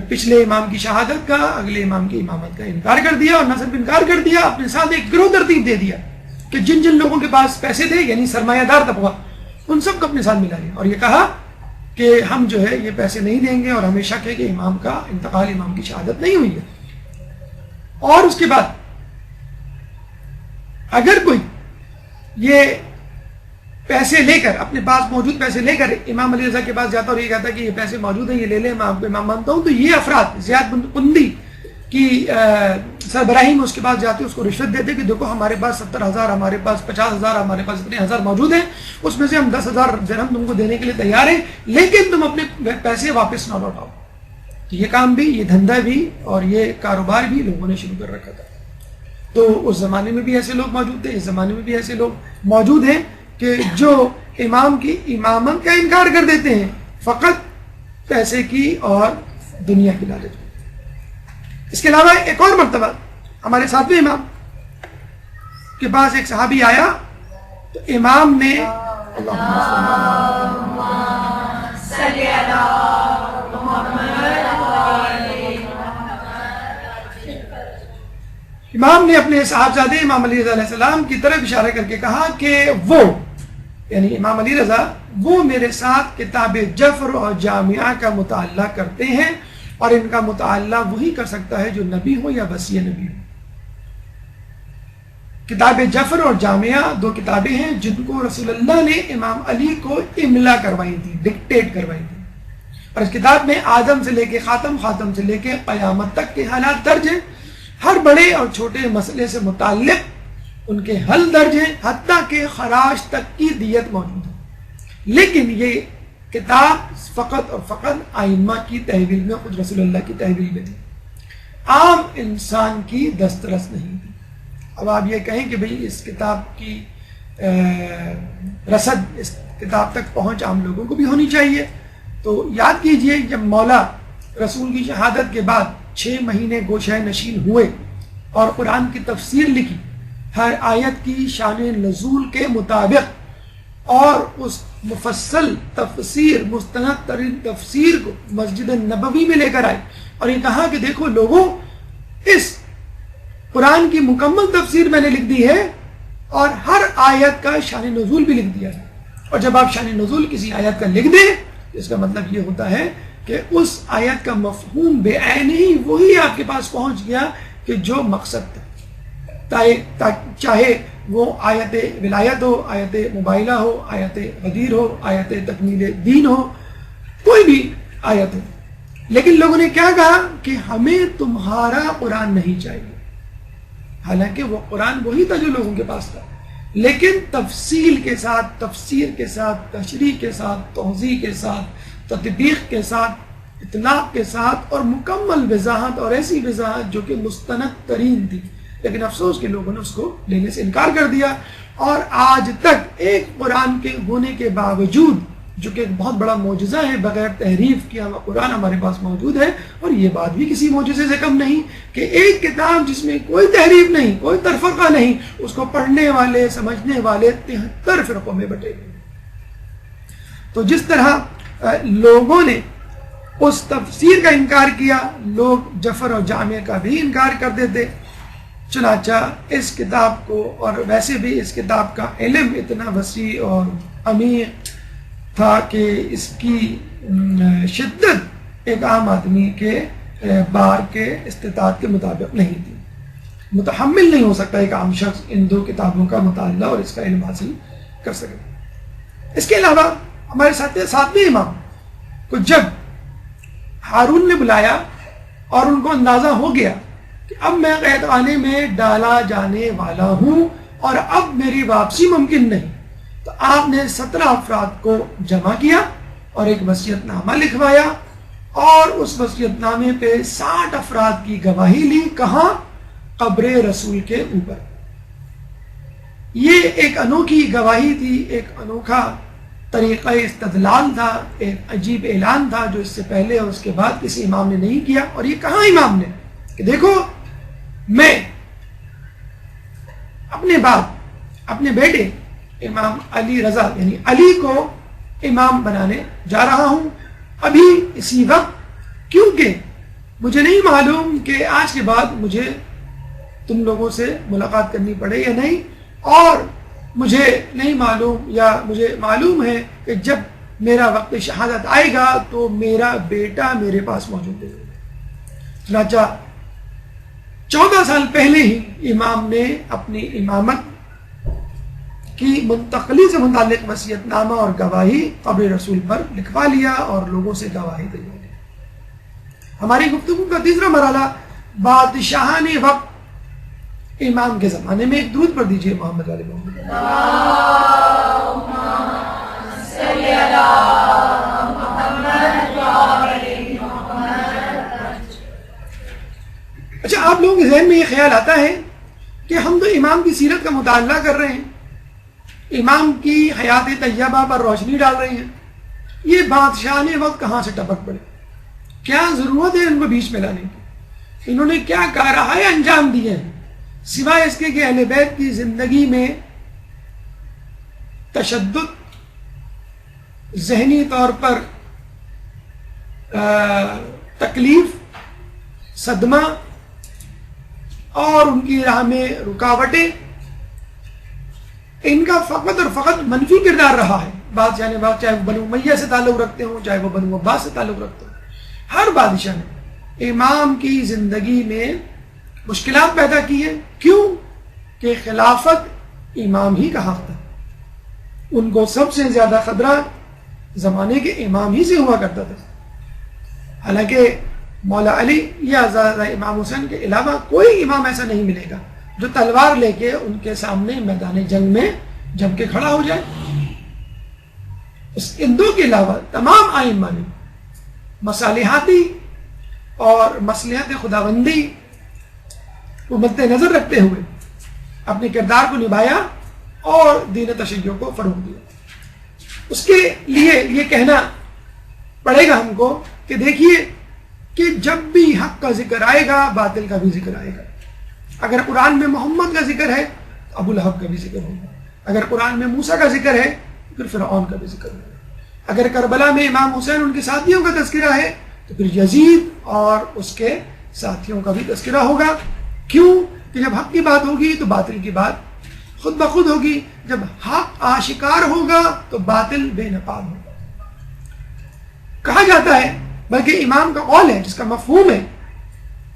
پچھلے امام کی شہادت کا, اگلے امام کی امامت کا انکار کر دیا, اور نہ صرف انکار کر دیا, اپنے ساتھ ایک گروہ ترتیب دے دیا کہ جن جن لوگوں کے پاس پیسے تھے یعنی سرمایہ دار طبقہ, ان سب کو اپنے ساتھ ملا لیا اور یہ کہا کہ ہم جو ہے یہ پیسے نہیں دیں گے اور ہمیں شک ہے کہ امام کا انتقال, امام کی شہادت نہیں ہوئی ہے. اور اس کے بعد اگر کوئی یہ پیسے لے کر, اپنے پاس موجود پیسے لے کر امام علی رضا کے پاس جاتا اور یہ کہتا کہ یہ پیسے موجود ہیں, یہ لے لیں, میں آپ کو امام مانتا ہوں, تو یہ افراد زیاد بن قندی کی سربراہی میں اس کے پاس جاتے, اس کو رشوت دیتے کہ دیکھو ہمارے پاس 70,000, ہمارے پاس 50,000, ہمارے پاس اتنے ہزار موجود ہیں, اس میں سے ہم 10,000 درہم تم کو دینے کے لیے تیار ہیں, لیکن تم اپنے پیسے واپس نہ لوٹاؤ. تو یہ کام بھی, یہ دھندا بھی اور یہ کاروبار بھی لوگوں نے شروع کر رکھا تھا. تو اس زمانے میں بھی ایسے لوگ موجود تھے, اس زمانے میں بھی ایسے لوگ موجود ہیں کہ جو امام کی امامت کا انکار کر دیتے ہیں فقط پیسے کی اور دنیا کی لالچ میں. اس کے علاوہ ایک اور مرتبہ ہمارے ساتویں امام کے پاس ایک صحابی آیا تو امام نے امام نے اپنے صاحبزادے امام علی رضا علیہ السلام کی طرف اشارہ کر کے کہا کہ وہ یعنی امام علی رضا وہ میرے ساتھ کتاب جفر اور جامعہ کا مطالعہ کرتے ہیں اور ان کا مطالعہ وہی کر سکتا ہے جو نبی ہو یا وصی نبی ہو. کتاب جفر اور جامعہ دو کتابیں ہیں جن کو رسول اللہ نے امام علی کو املا کروائی تھی, ڈکٹیٹ کروائی تھی, اور اس کتاب میں آدم سے لے کے خاتم, خاتم سے لے کے قیامت تک کے حالات درج ہیں. ہر بڑے اور چھوٹے مسئلے سے متعلق ان کے حل درج ہیں, حتیٰ کہ خراج تک کی دیت موجود ہے. لیکن یہ کتاب فقط اور فقط ائمہ کی تحویل میں, خود رسول اللہ کی تحویل میں تھی, عام انسان کی دسترس نہیں تھی. اب آپ یہ کہیں کہ بھئی اس کتاب کی رسد, اس کتاب تک پہنچ عام لوگوں کو بھی ہونی چاہیے. تو یاد کیجئے جب مولا رسول کی شہادت کے بعد 6 مہینے گوشہ نشین ہوئے اور قرآن کی تفسیر لکھی, ہر آیت کی شان نزول کے مطابق, اور اس مفصل تفسیر, مستند ترین تفسیر کو مسجد نبوی میں لے کر آئے اور یہ کہا کہ دیکھو لوگوں, اس قرآن کی مکمل تفسیر میں نے لکھ دی ہے اور ہر آیت کا شان نزول بھی لکھ دیا ہے. اور جب آپ شان نزول کسی آیت کا لکھ دیں اس کا مطلب یہ ہوتا ہے کہ اس آیت کا مفہوم بے عین ہی وہی آپ کے پاس پہنچ گیا کہ جو مقصد تھا, چاہے وہ آیت ولایت ہو, آیت مباہلہ ہو, آیت غدیر ہو, آیت تکمیل دین ہو, کوئی بھی آیت ہو. لیکن لوگوں نے کیا کہا کہ ہمیں تمہارا قرآن نہیں چاہیے, حالانکہ وہ قرآن وہی تھا جو لوگوں کے پاس تھا, لیکن تفصیل کے ساتھ, تفسیر کے ساتھ, تشریح کے ساتھ, توضیح کے ساتھ, تطبیق کے ساتھ, اطلاق کے ساتھ, اور مکمل وضاحت, اور ایسی وضاحت جو کہ مستند ترین تھی. لیکن افسوس کہ لوگوں نے اس کو لینے سے انکار کر دیا, اور آج تک ایک قرآن کے ہونے کے باوجود, جو کہ ایک بہت بڑا معجزہ ہے, بغیر تحریف کیا ہوا قرآن ہمارے پاس موجود ہے. اور یہ بات بھی کسی معجزے سے کم نہیں کہ ایک کتاب جس میں کوئی تحریف نہیں, کوئی تفرقہ نہیں, اس کو پڑھنے والے, سمجھنے والے 73 فرقوں میں بٹے گئے. تو جس طرح لوگوں نے اس تفسیر کا انکار کیا, لوگ جفر اور جامعہ کا بھی انکار کر دیتے. چنانچہ اس کتاب کو، اور ویسے بھی اس کتاب کا علم اتنا وسیع اور عمیق تھا کہ اس کی شدت ایک عام آدمی کے بار کے استطاعت کے مطابق نہیں تھی. متحمل نہیں ہو سکتا ایک عام شخص ان دو کتابوں کا مطالعہ اور اس کا علم حاصل کر سکے. اس کے علاوہ ہمارے ساتویں امام کو جب ہارون نے بلایا اور ان کو اندازہ ہو گیا کہ اب میں قید خانے میں ڈالا جانے والا ہوں اور اب میری واپسی ممکن نہیں، تو آپ نے 17 افراد کو جمع کیا اور ایک وصیت نامہ لکھوایا اور اس وصیت نامے پہ 60 افراد کی گواہی لی. کہاں؟ قبر رسول کے اوپر. یہ ایک انوکھی گواہی تھی، ایک انوکھا طریقہ استدلال تھا، ایک عجیب اعلان تھا جو اس سے پہلے اور اس کے بعد کسی امام نے نہیں کیا. اور یہ کہاں امام نے کہ دیکھو میں اپنے باپ، اپنے بیٹے امام علی رضا یعنی علی کو امام بنانے جا رہا ہوں ابھی اسی وقت، کیونکہ مجھے نہیں معلوم کہ آج کے بعد مجھے تم لوگوں سے ملاقات کرنی پڑے یا نہیں، اور مجھے نہیں معلوم یا مجھے معلوم ہے کہ جب میرا وقت شہادت آئے گا تو میرا بیٹا میرے پاس موجود ہے. چنانچہ 14 سال پہلے ہی امام نے اپنی امامت کی منتقلی سے متعلق وصیت نامہ اور گواہی قبر رسول پر لکھوا لیا اور لوگوں سے گواہی دے لی. ہماری گفتگو کا تیسرا مرحلہ بادشاہان وقت امام کے زمانے میں. ایک درود پڑھ دیجئے محمد علی محمد. اچھا، آپ لوگوں کے ذہن میں یہ خیال آتا ہے کہ ہم تو امام کی سیرت کا مطالعہ کر رہے ہیں، امام کی حیات طیبہ پر روشنی ڈال رہے ہیں، یہ بادشاہ نے وقت کہاں سے ٹپک پڑے؟ کیا ضرورت ہے ان کو بیچ میں لانے کی؟ انہوں نے کیا کارروائی انجام دیے ہیں سوائے اس کے کہ اہل بیت کی زندگی میں تشدد، ذہنی طور پر تکلیف، صدمہ اور ان کی راہ میں رکاوٹیں، ان کا فقط اور فقط منفی کردار رہا ہے. بادشاہ نے چاہے وہ بنو امیہ سے تعلق رکھتے ہوں، چاہے وہ بنو عباس سے تعلق رکھتے ہوں، ہر بادشاہ نے امام کی زندگی میں مشکلات پیدا کی ہیں. کیوں؟ کہ خلافت امام ہی کا حق تھا. ان کو سب سے زیادہ خطرہ زمانے کے امام ہی سے ہوا کرتا تھا. حالانکہ مولا علی یا امام حسین کے علاوہ کوئی امام ایسا نہیں ملے گا جو تلوار لے کے ان کے سامنے میدان جنگ میں جم کے کھڑا ہو جائے. ان دو کے علاوہ تمام ائمہ نے مصالحاتی اور مصلحت خداوندی کو مد نظر رکھتے ہوئے اپنے کردار کو نبھایا اور دین تشیع کو فروغ دیا. اس کے لیے یہ کہنا پڑے گا ہم کو کہ دیکھیے کہ جب بھی حق کا ذکر آئے گا باطل کا بھی ذکر آئے گا. اگر قرآن میں محمد کا ذکر ہے تو ابو لہب کا بھی ذکر ہوگا. اگر قرآن میں موسیٰ کا ذکر ہے تو پھر فرعون کا بھی ذکر ہوگا. اگر کربلا میں امام حسین ان کے ساتھیوں کا تذکرہ ہے تو پھر یزید اور اس کے ساتھیوں کا بھی تذکرہ ہوگا. کیوں؟ کہ جب حق کی بات ہوگی تو باطل کی بات خود بخود ہوگی. جب حق آشکار ہوگا تو باطل بے نقاب ہوگا. کہا جاتا ہے، بلکہ امام کا قول ہے جس کا مفہوم ہے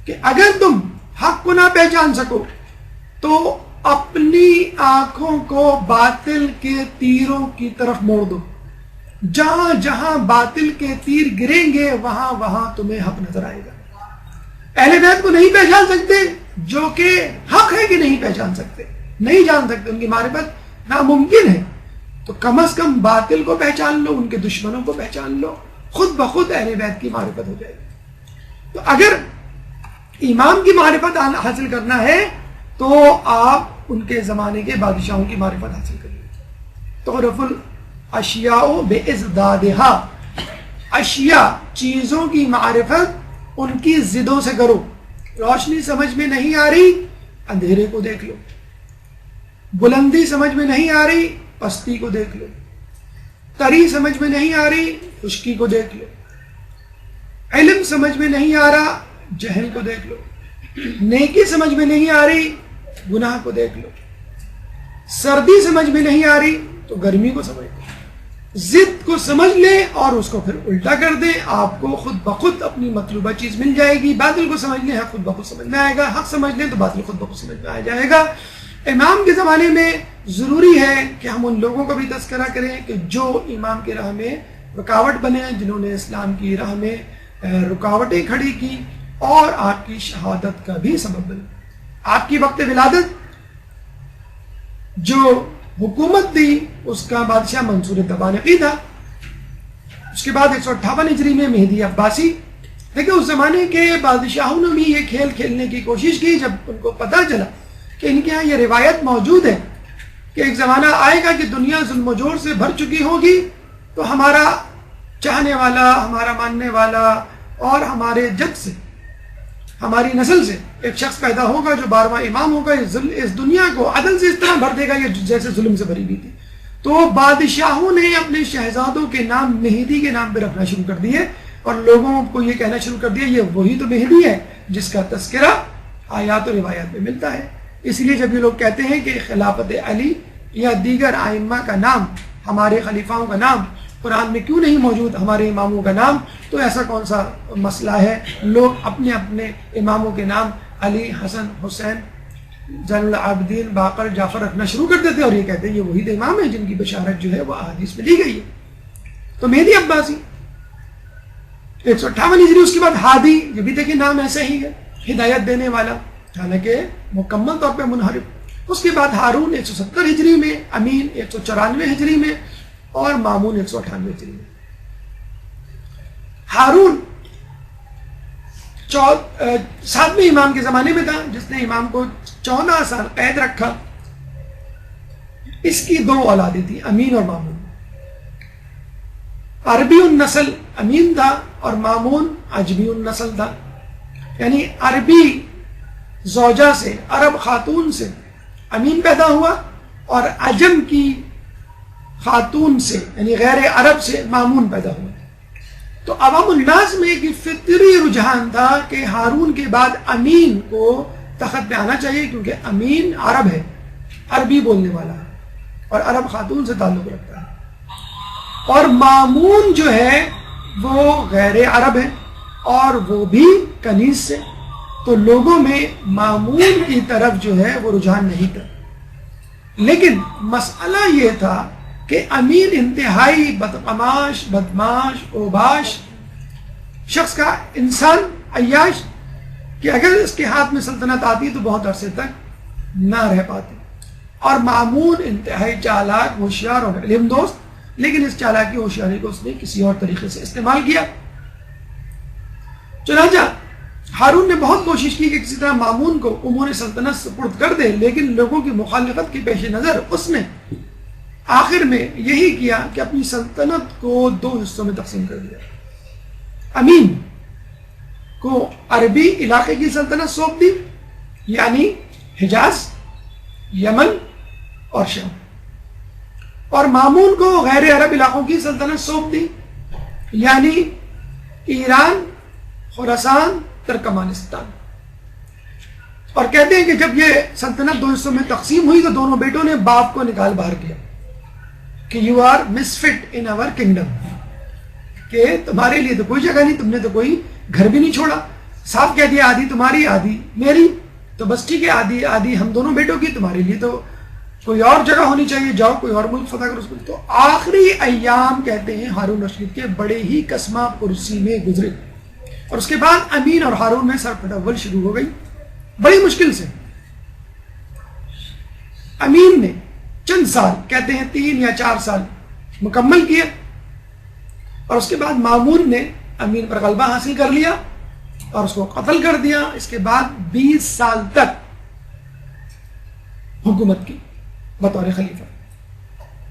کہ اگر تم حق کو نہ پہچان سکو تو اپنی آنکھوں کو باطل کے تیروں کی طرف موڑ دو. جہاں جہاں باطل کے تیر گریں گے وہاں وہاں تمہیں حق نظر آئے گا. اہل بیت کو نہیں پہچان سکتے جو کہ حق ہے کہ نہیں پہچان سکتے، نہیں جان سکتے، ان کی معرفت ناممکن ہے. تو کم از کم باطل کو پہچان لو، ان کے دشمنوں کو پہچان لو، خود بخود اہل بیت کی معرفت ہو جائے گی. تو اگر امام کی معرفت حاصل کرنا ہے تو آپ ان کے زمانے کے بادشاہوں کی معرفت حاصل کریے. تعرف الاشیاء بازدادها، اشیاء چیزوں کی معرفت ان کی ضدوں سے کرو. روشنی سمجھ میں نہیں آ رہی، اندھیرے کو دیکھ لو. بلندی سمجھ میں نہیں آ رہی، پستی کو دیکھ لو. تری سمجھ میں نہیں آ رہی، خشکی کو دیکھ لو. علم سمجھ میں نہیں آ رہا، جہل کو دیکھ لو. نیکی سمجھ میں نہیں آ رہی، گناہ کو دیکھ لو. سردی سمجھ میں نہیں آ رہی تو گرمی کو سمجھ لو. ضد کو سمجھ لیں اور اس کو پھر الٹا کر دیں, آپ کو خود بخود اپنی مطلوبہ چیز مل جائے گی. باطل کو سمجھ لیں, حق خود بخود سمجھ میں آئے گا. حق سمجھ لیں تو باطل خود بخود سمجھ میں آ جائے گا. امام کے زمانے میں ضروری ہے کہ ہم ان لوگوں کا بھی تذکرہ کریں کہ جو امام کی راہ میں رکاوٹ بنے, جنہوں نے اسلام کی راہ میں رکاوٹیں کھڑی کی اور آپ کی شہادت کا بھی سبب بنے. آپ کی وقت ولادت جو حکومت دی اس کا بادشاہ منصور تبانقی تھا. اس کے بعد 158 ہجری میں مہدی عباسی. دیکھیں اس زمانے کے بادشاہوں نے بھی یہ کھیل کھیلنے کی کوشش کی. جب ان کو پتہ چلا کہ ان کے یہاں یہ روایت موجود ہے کہ ایک زمانہ آئے گا کہ دنیا ظلم و جور سے بھر چکی ہوگی, تو ہمارا چاہنے والا, ہمارا ماننے والا اور ہمارے جد سے, ہماری نسل سے ایک شخص پیدا ہوگا جو 12واں امام ہوگا. اس دنیا کو عدل سے اس طرح بھر دے گا یہ جیسے ظلم سے بھری ہوئی تھی. تو بادشاہوں نے اپنے شہزادوں کے نام مہدی کے نام پہ رکھنا شروع کر دیے اور لوگوں کو یہ کہنا شروع کر دیا یہ وہی تو مہدی ہے جس کا تذکرہ آیات و روایات میں ملتا ہے. اس لیے جب یہ لوگ کہتے ہیں کہ خلافت علی یا دیگر ائمہ کا نام, ہمارے خلیفاؤں کا نام قرآن میں کیوں نہیں موجود, ہمارے اماموں کا نام, تو ایسا کون سا مسئلہ ہے. لوگ اپنے اپنے اماموں کے نام علی, حسن, حسین, زین العابدین, باقر, جعفر رکھنا شروع کر دیتے اور یہ کہتے ہیں یہ وہی امام ہیں جن کی بشارت جو ہے وہ احادیث میں دی گئی ہے. تو مہدی عباسی 158 ہجری. اس کے بعد ہادی, یہ بھی دیکھیں نام ایسا ہی ہے, ہدایت دینے والا, حالانکہ مکمل طور پہ منحرف. اس کے بعد ہارون 170 ہجری میں, امین 194 ہجری میں اور مامون 198 ہجری میں. ہارون 7ویں امام کے زمانے میں تھا جس نے امام کو 14 سال قید رکھا. اس کی 2 اولادیں تھیں, امین اور مامون. عربی النسل امین تھا اور مامون عجمی النسل تھا. یعنی عربی زوجہ سے, عرب خاتون سے امین پیدا ہوا اور عجم کی خاتون سے یعنی غیر عرب سے مامون پیدا ہوا. تو عوام الناس میں ایک فطری رجحان تھا کہ ہارون کے بعد امین کو تخت پہ آنا چاہیے کیونکہ امین عرب ہے, عربی بولنے والا ہے اور عرب خاتون سے تعلق رکھتا ہے. اور مامون جو ہے وہ غیر عرب ہے اور وہ بھی کنیز سے. تو لوگوں میں مامون کی طرف جو ہے وہ رجحان نہیں تھا. لیکن مسئلہ یہ تھا کہ امین انتہائی بدقماش, بدماش, اوباش شخص کا, انسان عیاش, کہ اگر اس کے ہاتھ میں سلطنت آتی تو بہت عرصے تک نہ رہ پاتی. اور مامون انتہائی چالاک, ہوشیار اور علم دوست, لیکن اس چالاکی ہوشیاری کو اس نے کسی اور طریقے سے استعمال کیا. چنانچہ ہارون نے بہت کوشش کی کہ کسی طرح مامون کو امور سلطنت سپرد کر دے, لیکن لوگوں کی مخالفت کے پیش نظر اس نے آخر میں یہی کیا کہ اپنی سلطنت کو 2 حصوں میں تقسیم کر دیا. امین کو عربی علاقے کی سلطنت سونپ دی یعنی حجاز, یمن اور شام, اور مامون کو غیر عرب علاقوں کی سلطنت سونپ دی یعنی ایران, خراسان, ترکمانستان. اور کہتے ہیں کہ جب یہ سلطنت 2 حصوں میں تقسیم ہوئی تو دونوں بیٹوں نے باپ کو نکال باہر کیا کہ you are misfit in our kingdom, کہ تمہارے لیے تو کوئی جگہ نہیں, تم نے تو کوئی گھر بھی نہیں چھوڑا. صاف کہہ دیا آدھی تمہاری آدھی میری, تو بس ٹھیک ہے آدھی آدھی ہم دونوں بیٹوں کی, تمہارے لیے تو کوئی اور جگہ ہونی چاہیے, جاؤ کوئی اور ملک فتح کرو. تو آخری ایام کہتے ہیں ہارون رشید کے بڑے ہی کسمہ پرسی میں گزرے اور اس کے بعد امین اور ہارون میں سر پٹول شروع ہو گئی بڑی مشکل سے. امین نے چند سال, کہتے ہیں 3 یا 4 سال مکمل کیا اور اس کے بعد مامون نے امین پر غلبہ حاصل کر لیا اور اس کو قتل کر دیا. اس کے بعد 20 سال تک حکومت کی بطور خلیفہ.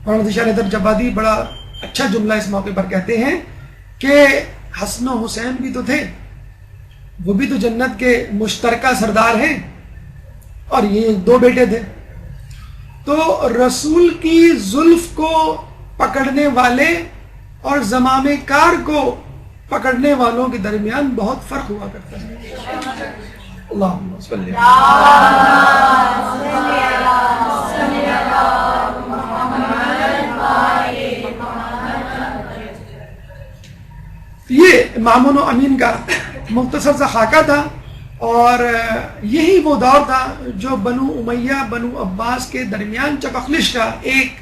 مولانا ذیشان حیدر جبادی بڑا اچھا جملہ اس موقع پر کہتے ہیں کہ حسن و حسین بھی تو تھے, وہ بھی تو جنت کے مشترکہ سردار ہیں اور یہ 2 بیٹے تھے. تو رسول کی زلف کو پکڑنے والے اور زمام کار کو پکڑنے والوں کے درمیان بہت فرق ہوا کرتا ہے. اللہم صلی یہ مامون و امین کا مختصر سا خاکہ تھا، اور یہی وہ دور تھا جو بنو امیہ بنو عباس کے درمیان چپخلش کا ایک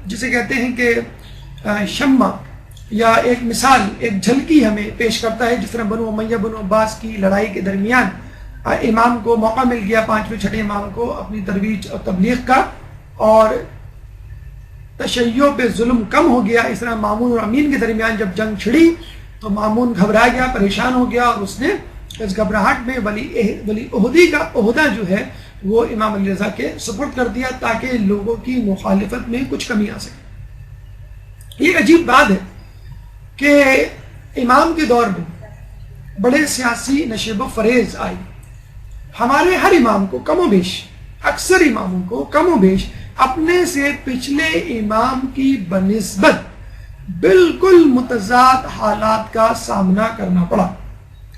جسے کہتے ہیں کہ شمع یا ایک مثال، ایک جھلکی ہمیں پیش کرتا ہے، جس طرح بنو امیہ بنو عباس کی لڑائی کے درمیان امام کو موقع مل گیا، پانچویں چھٹے امام کو اپنی ترویج اور تبلیغ کا، اور تشیع پہ ظلم کم ہو گیا۔ اس طرح مامون اور امین کے درمیان جب جنگ چھڑی تو مامون گھبرا گیا، پریشان ہو گیا، اور اس نے اس گھبراہٹ میں ولی عہدی کا عہدہ جو ہے وہ امام علی رضا کے سپرد کر دیا، تاکہ لوگوں کی مخالفت میں کچھ کمی آ سکے۔ یہ عجیب بات ہے کہ امام کے دور میں بڑے سیاسی نشیب و فریز آئی، ہمارے ہر امام کو کم و بیش، اکثر اماموں کو کم و بیش اپنے سے پچھلے امام کی بنسبت بالکل متضاد حالات کا سامنا کرنا پڑا۔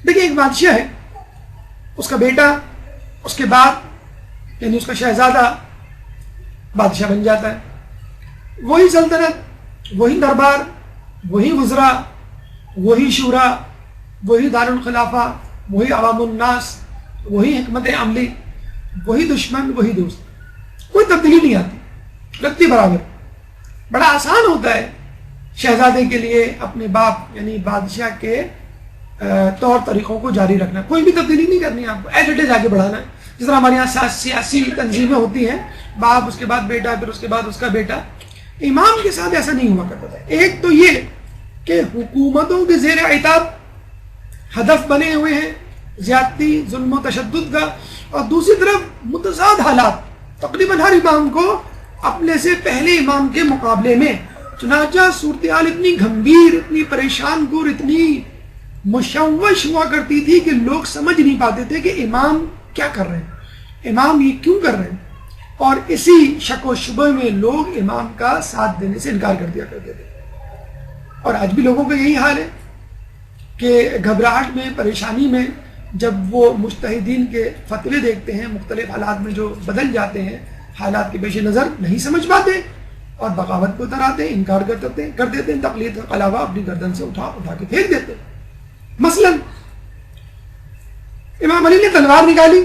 دیکھیں، ایک بادشاہ ہے، اس کا بیٹا اس کے بعد یعنی اس کا شہزادہ بادشاہ بن جاتا ہے، وہی سلطنت، وہی دربار، وہی وزراء، وہی شورا، وہی دارالخلافہ، وہی عوام الناس، وہی حکمت عملی، وہی دشمن، وہی دوست، کوئی تبدیلی نہیں آتی، لگتی برابر۔ بڑا آسان ہوتا ہے شہزادے کے لیے اپنے باپ یعنی بادشاہ کے طور طریقوں کو جاری رکھنا، کوئی بھی تبدیلی نہیں کرنی، آپ کو ایز اٹ از آگے بڑھانا ہے۔ جس طرح ہمارے یہاں سیاسی تنظیمیں ہوتی ہیں، باپ، اس کے بعد بیٹا، پھر اس کے بعد اس کا بیٹا، امام کے ساتھ ایسا نہیں ہوا کرتا تھا۔ ایک تو یہ کہ حکومتوں کے زیر عتاب ہدف بنے ہوئے ہیں زیادتی، ظلم و تشدد کا، اور دوسری طرف متضاد حالات تقریباً ہر امام کو اپنے سے پہلے امام کے مقابلے میں، چنانچہ صورتحال اتنی گھمبیر، اتنی پریشان کور، اتنی مشوش ہوا کرتی تھی کہ لوگ سمجھ نہیں پاتے تھے کہ امام کیا کر رہے ہیں، امام یہ کیوں کر رہے ہیں، اور اسی شک و شبہ میں لوگ امام کا ساتھ دینے سے انکار کر دیا کرتے تھے۔ اور آج بھی لوگوں کا یہی حال ہے کہ گھبراہٹ میں، پریشانی میں، جب وہ مجتہدین کے فتوے دیکھتے ہیں، مختلف حالات میں جو بدل جاتے ہیں، حالات کے پیش نظر نہیں سمجھ پاتے اور بغاوت کو اتراتے ہیں، انکار کر دیتے ہیں، تقلید کے علاوہ اپنی گردن سے اٹھا کے پھینک دیتے ہیں۔ مثلا امام علی نے تلوار نکالی،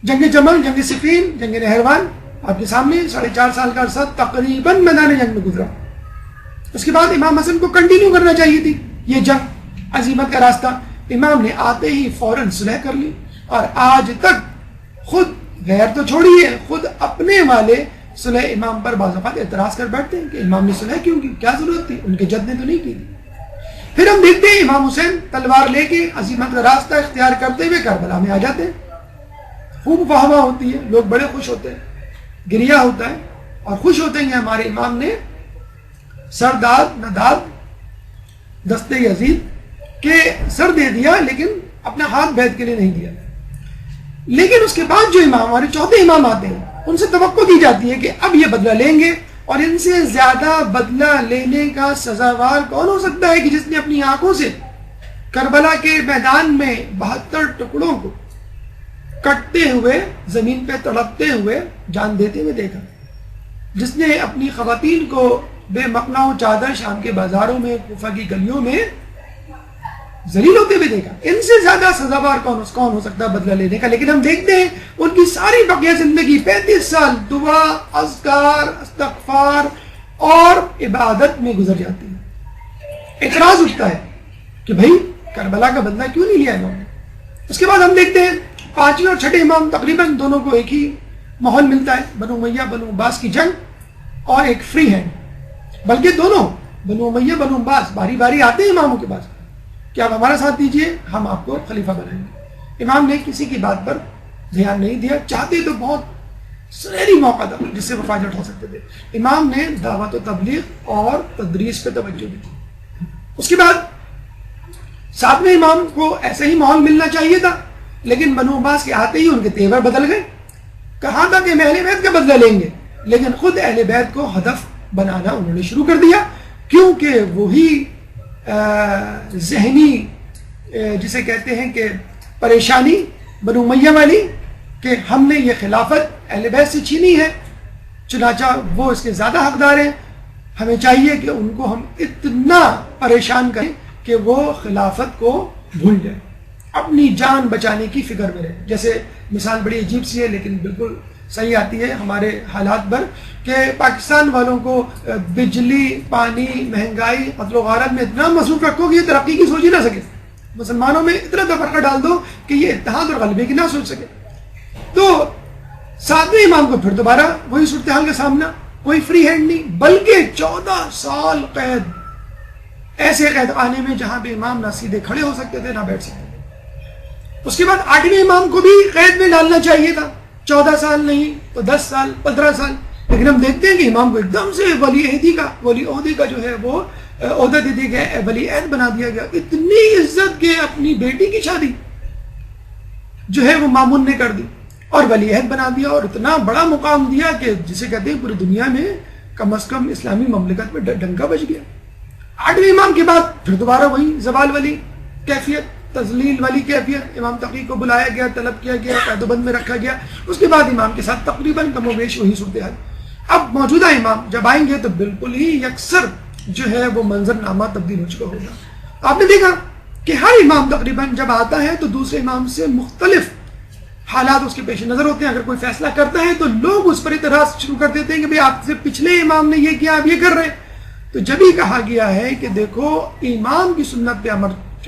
جنگ جمل، جنگ صفین، جنگ نہروان آپ کے سامنے 4.5 سال کا عرصہ تقریباً میدان جنگ میں گزرا۔ اس کے بعد امام حسن کو کنٹینیو کرنا چاہیے تھی یہ جنگ، عزیمت کا راستہ، امام نے آتے ہی فوراً صلح کر لی، اور آج تک خود غیر تو چھوڑیے، خود اپنے والے صلح امام پر بعض اوقات اعتراض کر بیٹھتے ہیں کہ امام نے صلح کیوں کی، کیا ضرورت تھی، ان کے جد نے تو نہیں کی تھی۔ پھر ہم دیکھتے ہیں امام حسین تلوار لے کے عزیمت کا راستہ اختیار کرتے ہوئے کربلا میں آ جاتے ہیں، خوب واہ واہ ہوتی ہے، لوگ بڑے خوش ہوتے ہیں، گریہ ہوتا ہے، اور خوش ہوتے ہیں کہ ہمارے امام نے سر داد نداد دست یزید کہ سر دے دیا لیکن اپنا ہاتھ بیعت کے لیے نہیں دیا۔ لیکن اس کے بعد جو امام، ہمارے چوتھے امام آتے ہیں، ان سے توقع کی جاتی ہے کہ اب یہ بدلہ لیں گے، اور ان سے زیادہ بدلہ لینے کا سزاوار کون ہو سکتا ہے کہ جس نے اپنی آنکھوں سے کربلا کے میدان میں 72 ٹکڑوں کو کٹتے ہوئے، زمین پہ تڑپتے ہوئے، جان دیتے ہوئے دیکھا، جس نے اپنی خواتین کو بے مقنع و چادر شام کے بازاروں میں، کوفہ کی گلیوں میں ذلیل ہوتے ہوئے دیکھا۔ ان سے زیادہ سزاوار کون ہو سکتا بدلہ لینے کا؟ لیکن ہم دیکھتے ہیں ان کی ساری بقیہ زندگی 35 سال دعا، اذکار، استغفار اور عبادت میں گزر جاتی ہے۔ اعتراض اٹھتا ہے کہ بھائی کربلا کا بدلہ کیوں نہیں لیا انہوں نے؟ اس کے بعد ہم دیکھتے ہیں 5ویں اور 6ٹھے امام تقریباً دونوں کو ایک ہی ماحول ملتا ہے، بنو امیہ بنو عباس کی جنگ اور ایک فری ہینڈ، بلکہ دونوں بنو امیہ بنو عباس باری باری آتے ہیں اماموں کے پاس کہ آپ ہمارا ساتھ دیجئے، ہم آپ کو خلیفہ بنائیں گے۔ امام نے کسی کی بات پر دھیان نہیں دیا، چاہتے تو بہت سنہری موقع تھا جس سے وہ فائدہ اٹھا سکتے تھے۔ امام نے دعوت و تبلیغ اور تدریس پہ توجہ دی۔ اس کے بعد 7ویں امام کو ایسا ہی ماحول ملنا چاہیے تھا، لیکن بنو عباس کے آتے ہی ان کے تیور بدل گئے۔ کہا تھا کہ ہم اہل بیت کا بدلہ لیں گے، لیکن خود اہل بیت کو ہدف بنانا انہوں نے شروع کر دیا، کیونکہ وہی ذہنی جسے کہتے ہیں کہ پریشانی بنو امیہ والی کہ ہم نے یہ خلافت اہل بیت سے چھینی ہے، چنانچہ وہ اس کے زیادہ حقدار ہیں، ہمیں چاہیے کہ ان کو ہم اتنا پریشان کریں کہ وہ خلافت کو بھول جائیں، اپنی جان بچانے کی فکر میں رہیں. جیسے مثال بڑی عجیب سی ہے لیکن بالکل صحیح آتی ہے ہمارے حالات پر کہ پاکستان والوں کو بجلی، پانی، مہنگائی، قتل و غارت میں اتنا مصروف رکھو کہ یہ ترقی کی سوچ ہی نہ سکے، مسلمانوں میں اتنا تفرقہ ڈال دو کہ یہ اتحاد اور غلبے کی نہ سوچ سکے. تو 7ویں امام کو پھر دوبارہ وہی صورتحال کا سامنا، کوئی فری ہینڈ نہیں، بلکہ 14 سال قید، ایسے قید خانے میں جہاں پہ امام نہ سیدھے کھڑے ہو سکتے تھے نہ بیٹھ سکتے تھے. اس کے بعد 8ویں امام کو بھی قید میں ڈالنا چاہیے تھا، 14 سال نہیں تو 10 سال 15 سال، لیکن ہم دیکھتے ہیں کہ امام کو ایک دم سے ولی عہدی کا جو ہے وہ عہدہ دے دیا گیا، ولی عہد بنا دیا گیا. اتنی عزت کہ اپنی بیٹی کی شادی جو ہے وہ مامون نے کر دی اور ولی عہد بنا دیا، اور اتنا بڑا مقام دیا کہ جسے کہتے ہیں پوری دنیا میں کم از کم اسلامی مملکت میں ڈنکا بج گیا. 8ویں امام کے بعد پھر دوبارہ وہی زوال والی کیفیت، تذلیل والی کیفیت، امام تقی کو بلایا گیا، طلب کیا گیا، قید و بند میں رکھا گیا. اس کے بعد امام کے ساتھ تقریباً کم و بیش وہی صورتحال. اب موجودہ امام جب آئیں گے تو بالکل ہی یکسر جو ہے وہ منظر نامہ تبدیل ہو چکا ہوگا. آپ نے دیکھا کہ ہر امام تقریباً جب آتا ہے تو دوسرے امام سے مختلف حالات اس کے پیش نظر ہوتے ہیں. اگر کوئی فیصلہ کرتا ہے تو لوگ اس پر اعتراض شروع کر دیتے ہیں کہ بھئی آپ سے پچھلے امام نے یہ کیا، آپ یہ کر رہے ہیں. تو جب ہی کہا گیا ہے کہ دیکھو امام کی سنت پہ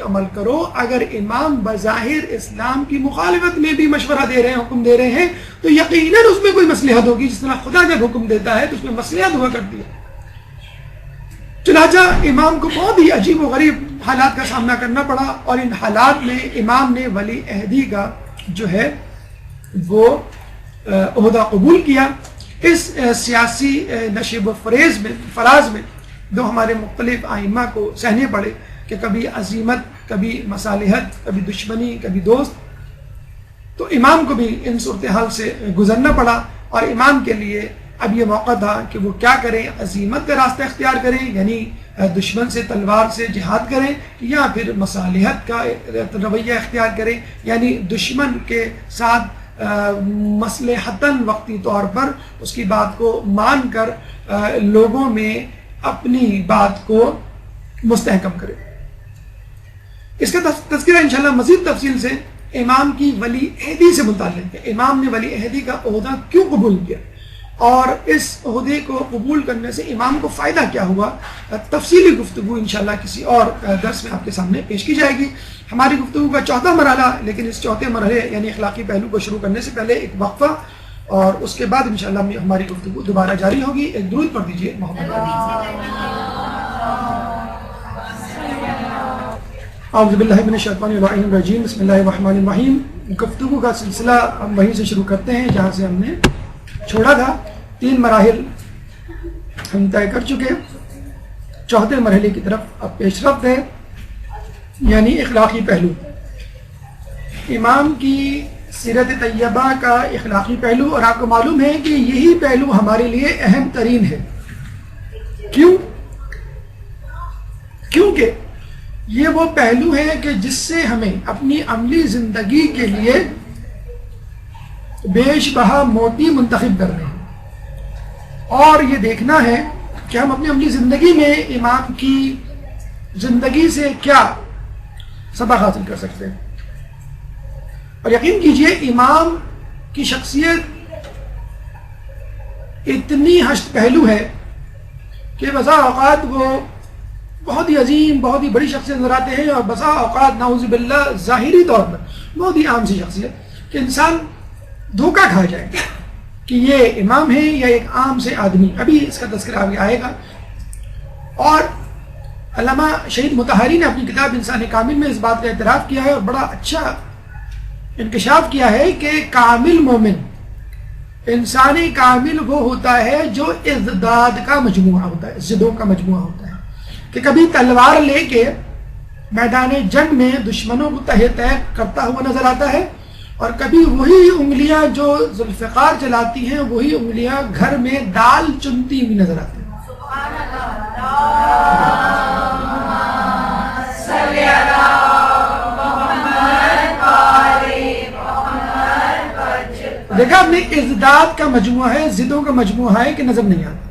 عمل کرو، اگر امام بظاہر اسلام کی مخالفت میں بھی مشورہ دے رہے ہیں، حکم دے رہے ہیں، تو یقیناً اس میں کوئی مصلحت ہوگی. جس طرح خدا جب حکم دیتا ہے تو اس میں مصلحت ہوا کرتی ہے. چنانچہ امام کو بہت ہی عجیب و غریب حالات کا سامنا کرنا پڑا، اور ان حالات میں امام نے ولی عہدی کا جو ہے وہ عہدہ قبول کیا. اس سیاسی نشیب و فراز میں دو ہمارے مختلف ائمہ کو سہنے پڑے کہ کبھی عزیمت، کبھی مصالحت، کبھی دشمنی، کبھی دوست. تو امام کو بھی ان صورتحال سے گزرنا پڑا، اور امام کے لیے اب یہ موقع تھا کہ وہ کیا کریں، عزیمت کا راستہ اختیار کریں، یعنی دشمن سے تلوار سے جہاد کریں، یا پھر مصالحت کا رویہ اختیار کریں، یعنی دشمن کے ساتھ مصلحتاً وقتی طور پر اس کی بات کو مان کر لوگوں میں اپنی بات کو مستحکم کرے. اس کا تذکرہ انشاءاللہ مزید تفصیل سے امام کی ولی عہدی سے متعلق ہے. امام نے ولی عہدی کا عہدہ کیوں قبول کیا اور اس عہدے کو قبول کرنے سے امام کو فائدہ کیا ہوا، تفصیلی گفتگو انشاءاللہ کسی اور درس میں آپ کے سامنے پیش کی جائے گی. ہماری گفتگو کا 4تھا مرحلہ، لیکن اس 4تھے مرحلے یعنی اخلاقی پہلو کو شروع کرنے سے پہلے ایک وقفہ، اور اس کے بعد انشاءاللہ ہماری گفتگو دوبارہ جاری ہوگی. ایک درود پڑھ دیجیے محمد. اعوذ باللہ من الشیطان الرجیم، بسم اللہ الرحمن الرحیم. گفتگو کا سلسلہ ہم وہیں سے شروع کرتے ہیں جہاں سے ہم نے چھوڑا تھا. 3 مراحل ہم طے کر چکے، 4تھے مرحلے کی طرف اب پیش رفت ہے، یعنی اخلاقی پہلو. امام کی سیرت طیبہ کا اخلاقی پہلو، اور آپ کو معلوم ہے کہ یہی پہلو ہمارے لیے اہم ترین ہے. کیونکہ یہ وہ پہلو ہے کہ جس سے ہمیں اپنی عملی زندگی کے لیے بیش بہا موتی منتخب کرنے ہیں، اور یہ دیکھنا ہے کہ ہم اپنی عملی زندگی میں امام کی زندگی سے کیا سبق حاصل کر سکتے ہیں. اور یقین کیجئے امام کی شخصیت اتنی ہشت پہلو ہے کہ بسا اوقات وہ بہت ہی عظیم، بہت ہی بڑی شخصیت نظر آتے ہیں، اور بسا اوقات نعوذ باللہ ظاہری طور پر بہت ہی عام سی شخصیت کہ انسان دھوکہ کھا جائے کہ یہ امام ہے یا ایک عام سے آدمی. ابھی اس کا تذکرہ ابھی آئے گا. اور علامہ شہید مطہری نے اپنی کتاب انسان کامل میں اس بات کا اعتراف کیا ہے، اور بڑا اچھا انکشاف کیا ہے کہ کامل مومن، انسانی کامل وہ ہوتا ہے جو ازداد کا مجموعہ ہوتا ہے، زدوں کا مجموعہ ہوتا ہے، کہ کبھی تلوار لے کے میدان جنگ میں دشمنوں کو تہہ تہ کرتا ہوا نظر آتا ہے، اور کبھی وہی انگلیاں جو ذوالفقار چلاتی ہیں وہی انگلیاں گھر میں دال چنتی ہوئی نظر آتی ہیں. سبحان اللہ. دیکھا آپ نے ازداد کا مجموعہ ہے، ضدوں کا مجموعہ ہے کہ نظر نہیں آتا.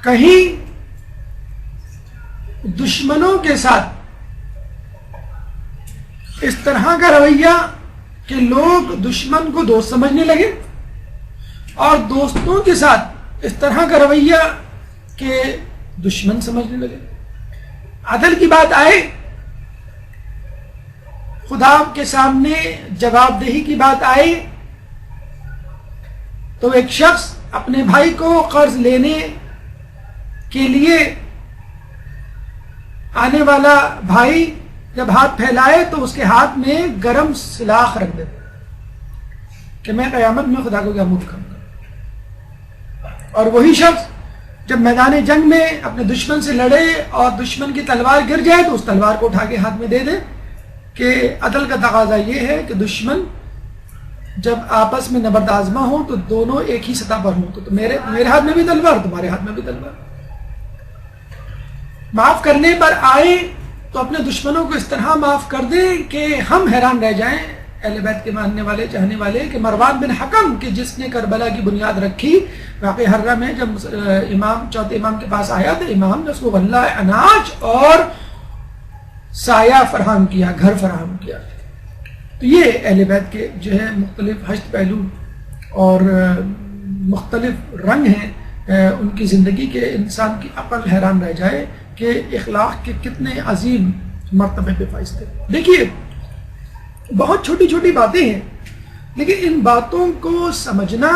کہیں دشمنوں کے ساتھ اس طرح کا رویہ کہ لوگ دشمن کو دوست سمجھنے لگے، اور دوستوں کے ساتھ اس طرح کا رویہ کہ دشمن سمجھنے لگے. عدل کی بات آئے، خدا کے سامنے جواب دہی کی بات آئے، تو ایک شخص اپنے بھائی کو قرض لینے کے لیے آنے والا بھائی جب ہاتھ پھیلائے تو اس کے ہاتھ میں گرم سلاخ رکھ دے کہ میں قیامت میں خدا کو کیا منہ دکھاؤں گا. اور وہی شخص جب میدان جنگ میں اپنے دشمن سے لڑے اور دشمن کی تلوار گر جائے تو اس تلوار کو اٹھا کے ہاتھ میں دے دے. کہ عدل کا تقاضا یہ ہے کہ دشمن جب آپس میں نبرد آزما ہو تو دونوں ایک ہی سطح پر ہوں. تو میرے ہاتھ میں بھی تلوار، تمہارے ہاتھ میں بھی تلوار. معاف کرنے پر آئے تو اپنے دشمنوں کو اس طرح معاف کر دیں کہ ہم حیران رہ جائیں، اہل بیت کے ماننے والے چاہنے والے، کہ مروان بن حکم کہ جس نے کربلا کی بنیاد رکھی، واقعی حرہ میں جب چوتھے امام کے پاس آیا تو امام نے اس کو غلہ اناج اور سایہ فراہم کیا، گھر فراہم کیا. تو یہ اہل بیت کے جو ہے مختلف حشد پہلو اور مختلف رنگ ہیں ان کی زندگی کے، انسان کی عقل حیران رہ جائے کہ اخلاق کے کتنے عظیم مرتبے پہ فائز تھے. دیکھیے بہت چھوٹی چھوٹی باتیں ہیں، لیکن ان باتوں کو سمجھنا،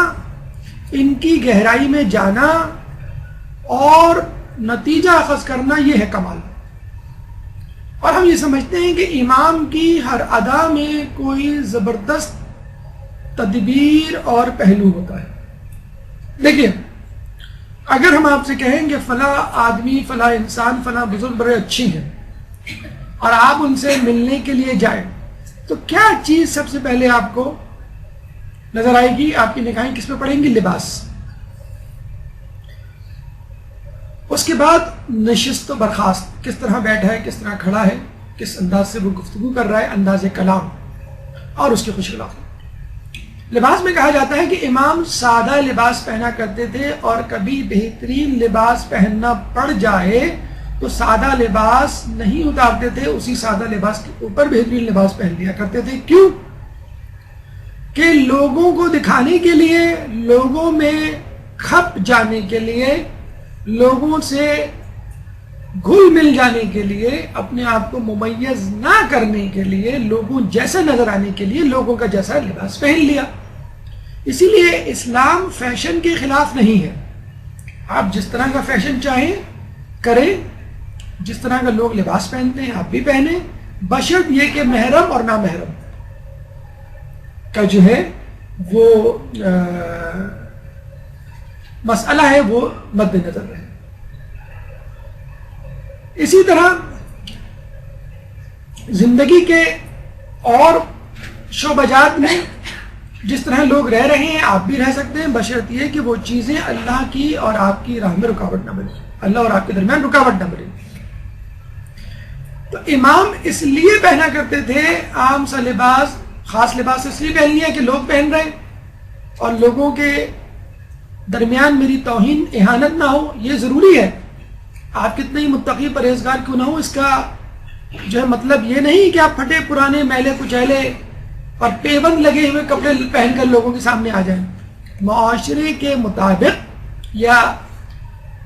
ان کی گہرائی میں جانا اور نتیجہ اخذ کرنا، یہ ہے کمال. اور ہم یہ سمجھتے ہیں کہ امام کی ہر ادا میں کوئی زبردست تدبیر اور پہلو ہوتا ہے. دیکھیے اگر ہم آپ سے کہیں کہ فلاں آدمی، فلاں انسان، فلاں بزرگ بڑے اچھی ہیں اور آپ ان سے ملنے کے لیے جائیں تو کیا چیز سب سے پہلے آپ کو نظر آئے گی؟ آپ کی نگاہیں کس پہ پڑیں گی؟ لباس. اس کے بعد نشست و برخاست، کس طرح بیٹھا ہے، کس طرح کھڑا ہے، کس انداز سے وہ گفتگو کر رہا ہے، انداز کلام اور اس کی خوش اخلاقی. لباس میں کہا جاتا ہے کہ امام سادہ لباس پہنا کرتے تھے، اور کبھی بہترین لباس پہننا پڑ جائے تو سادہ لباس نہیں اتارتے تھے، اسی سادہ لباس کے اوپر بہترین لباس پہن لیا کرتے تھے. کیوں؟ کہ لوگوں کو دکھانے کے لیے، لوگوں میں کھپ جانے کے لیے، لوگوں سے گھل مل جانے کے لیے، اپنے آپ کو ممیز نہ کرنے کے لیے، لوگوں جیسا نظر آنے کے لیے لوگوں کا جیسا لباس پہن لیا. اسی لیے اسلام فیشن کے خلاف نہیں ہے. آپ جس طرح کا فیشن چاہیں کریں، جس طرح کا لوگ لباس پہنتے ہیں آپ بھی پہنیں، بشرط یہ کہ محرم اور نامحرم کا جو ہے وہ مسئلہ ہے وہ مد نظر رہے. اسی طرح زندگی کے اور شعبہ جات میں جس طرح لوگ رہ رہے ہیں آپ بھی رہ سکتے ہیں، بشرط یہ کہ وہ چیزیں اللہ کی اور آپ کی راہ میں رکاوٹ نہ بنے، اللہ اور آپ کے درمیان رکاوٹ نہ بنے. تو امام اس لیے پہنا کرتے تھے عام سا لباس، خاص لباس اس لیے پہن لیا کہ لوگ پہن رہے اور لوگوں کے درمیان میری توہین اہانت نہ ہو. یہ ضروری ہے، آپ کتنے ہی متقی پرہیزگار کیوں نہ ہو، اس کا جو ہے مطلب یہ نہیں کہ آپ پھٹے پرانے میلے کچیلے اور پیبند لگے ہوئے کپڑے پہن کر لوگوں کے سامنے آ جائیں. معاشرے کے مطابق یا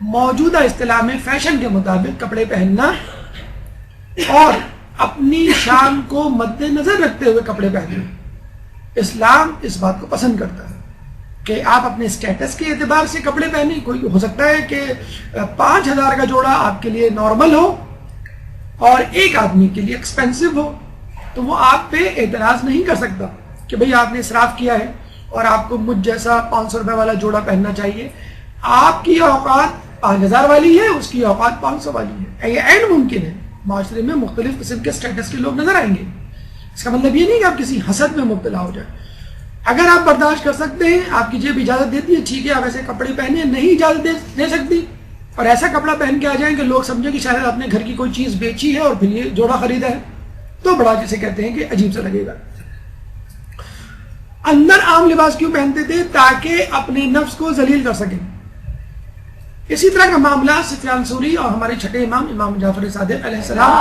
موجودہ اصطلاح میں فیشن کے مطابق کپڑے پہننا اور اپنی شان کو مد نظر رکھتے ہوئے کپڑے پہننا، اسلام اس بات کو پسند کرتا ہے کہ آپ اپنے اسٹیٹس کے اعتبار سے کپڑے پہنیں. کوئی ہو سکتا ہے کہ 5000 کا جوڑا آپ کے لیے نارمل ہو اور ایک آدمی کے لیے ایکسپینسو ہو، تو وہ آپ پہ اعتراض نہیں کر سکتا کہ بھئی آپ نے اسراف کیا ہے اور آپ کو مجھ جیسا 500 روپے والا جوڑا پہننا چاہیے. آپ کی اوقات 5000 والی ہے، اس کی اوقات 500 والی ہے. یہ عین ممکن ہے. معاشرے میں مختلف قسم کے اسٹیٹس کے لوگ نظر آئیں گے. اس کا مطلب یہ نہیں کہ آپ کسی حسد میں مبتلا ہو جائیں. اگر آپ برداشت کر سکتے ہیں، آپ کی جیب اجازت دیتی ہے، ٹھیک ہے آپ ایسے کپڑے پہنے. نہیں اجازت دے سکتی اور ایسا کپڑا پہن کے آ جائیں کہ لوگ سمجھیں کہ شاید آپ نے گھر کی کوئی چیز بیچی ہے اور پھر یہ جوڑا خریدا ہے، تو بڑا جسے کہتے ہیں کہ عجیب سا لگے گا. اندر عام لباس کیوں پہنتے تھے؟ تاکہ اپنے نفس کو ذلیل کر سکیں. اسی طرح کا معاملہ سفیان ثوری اور ہمارے چھٹے امام امام جعفر صادق علیہ السلام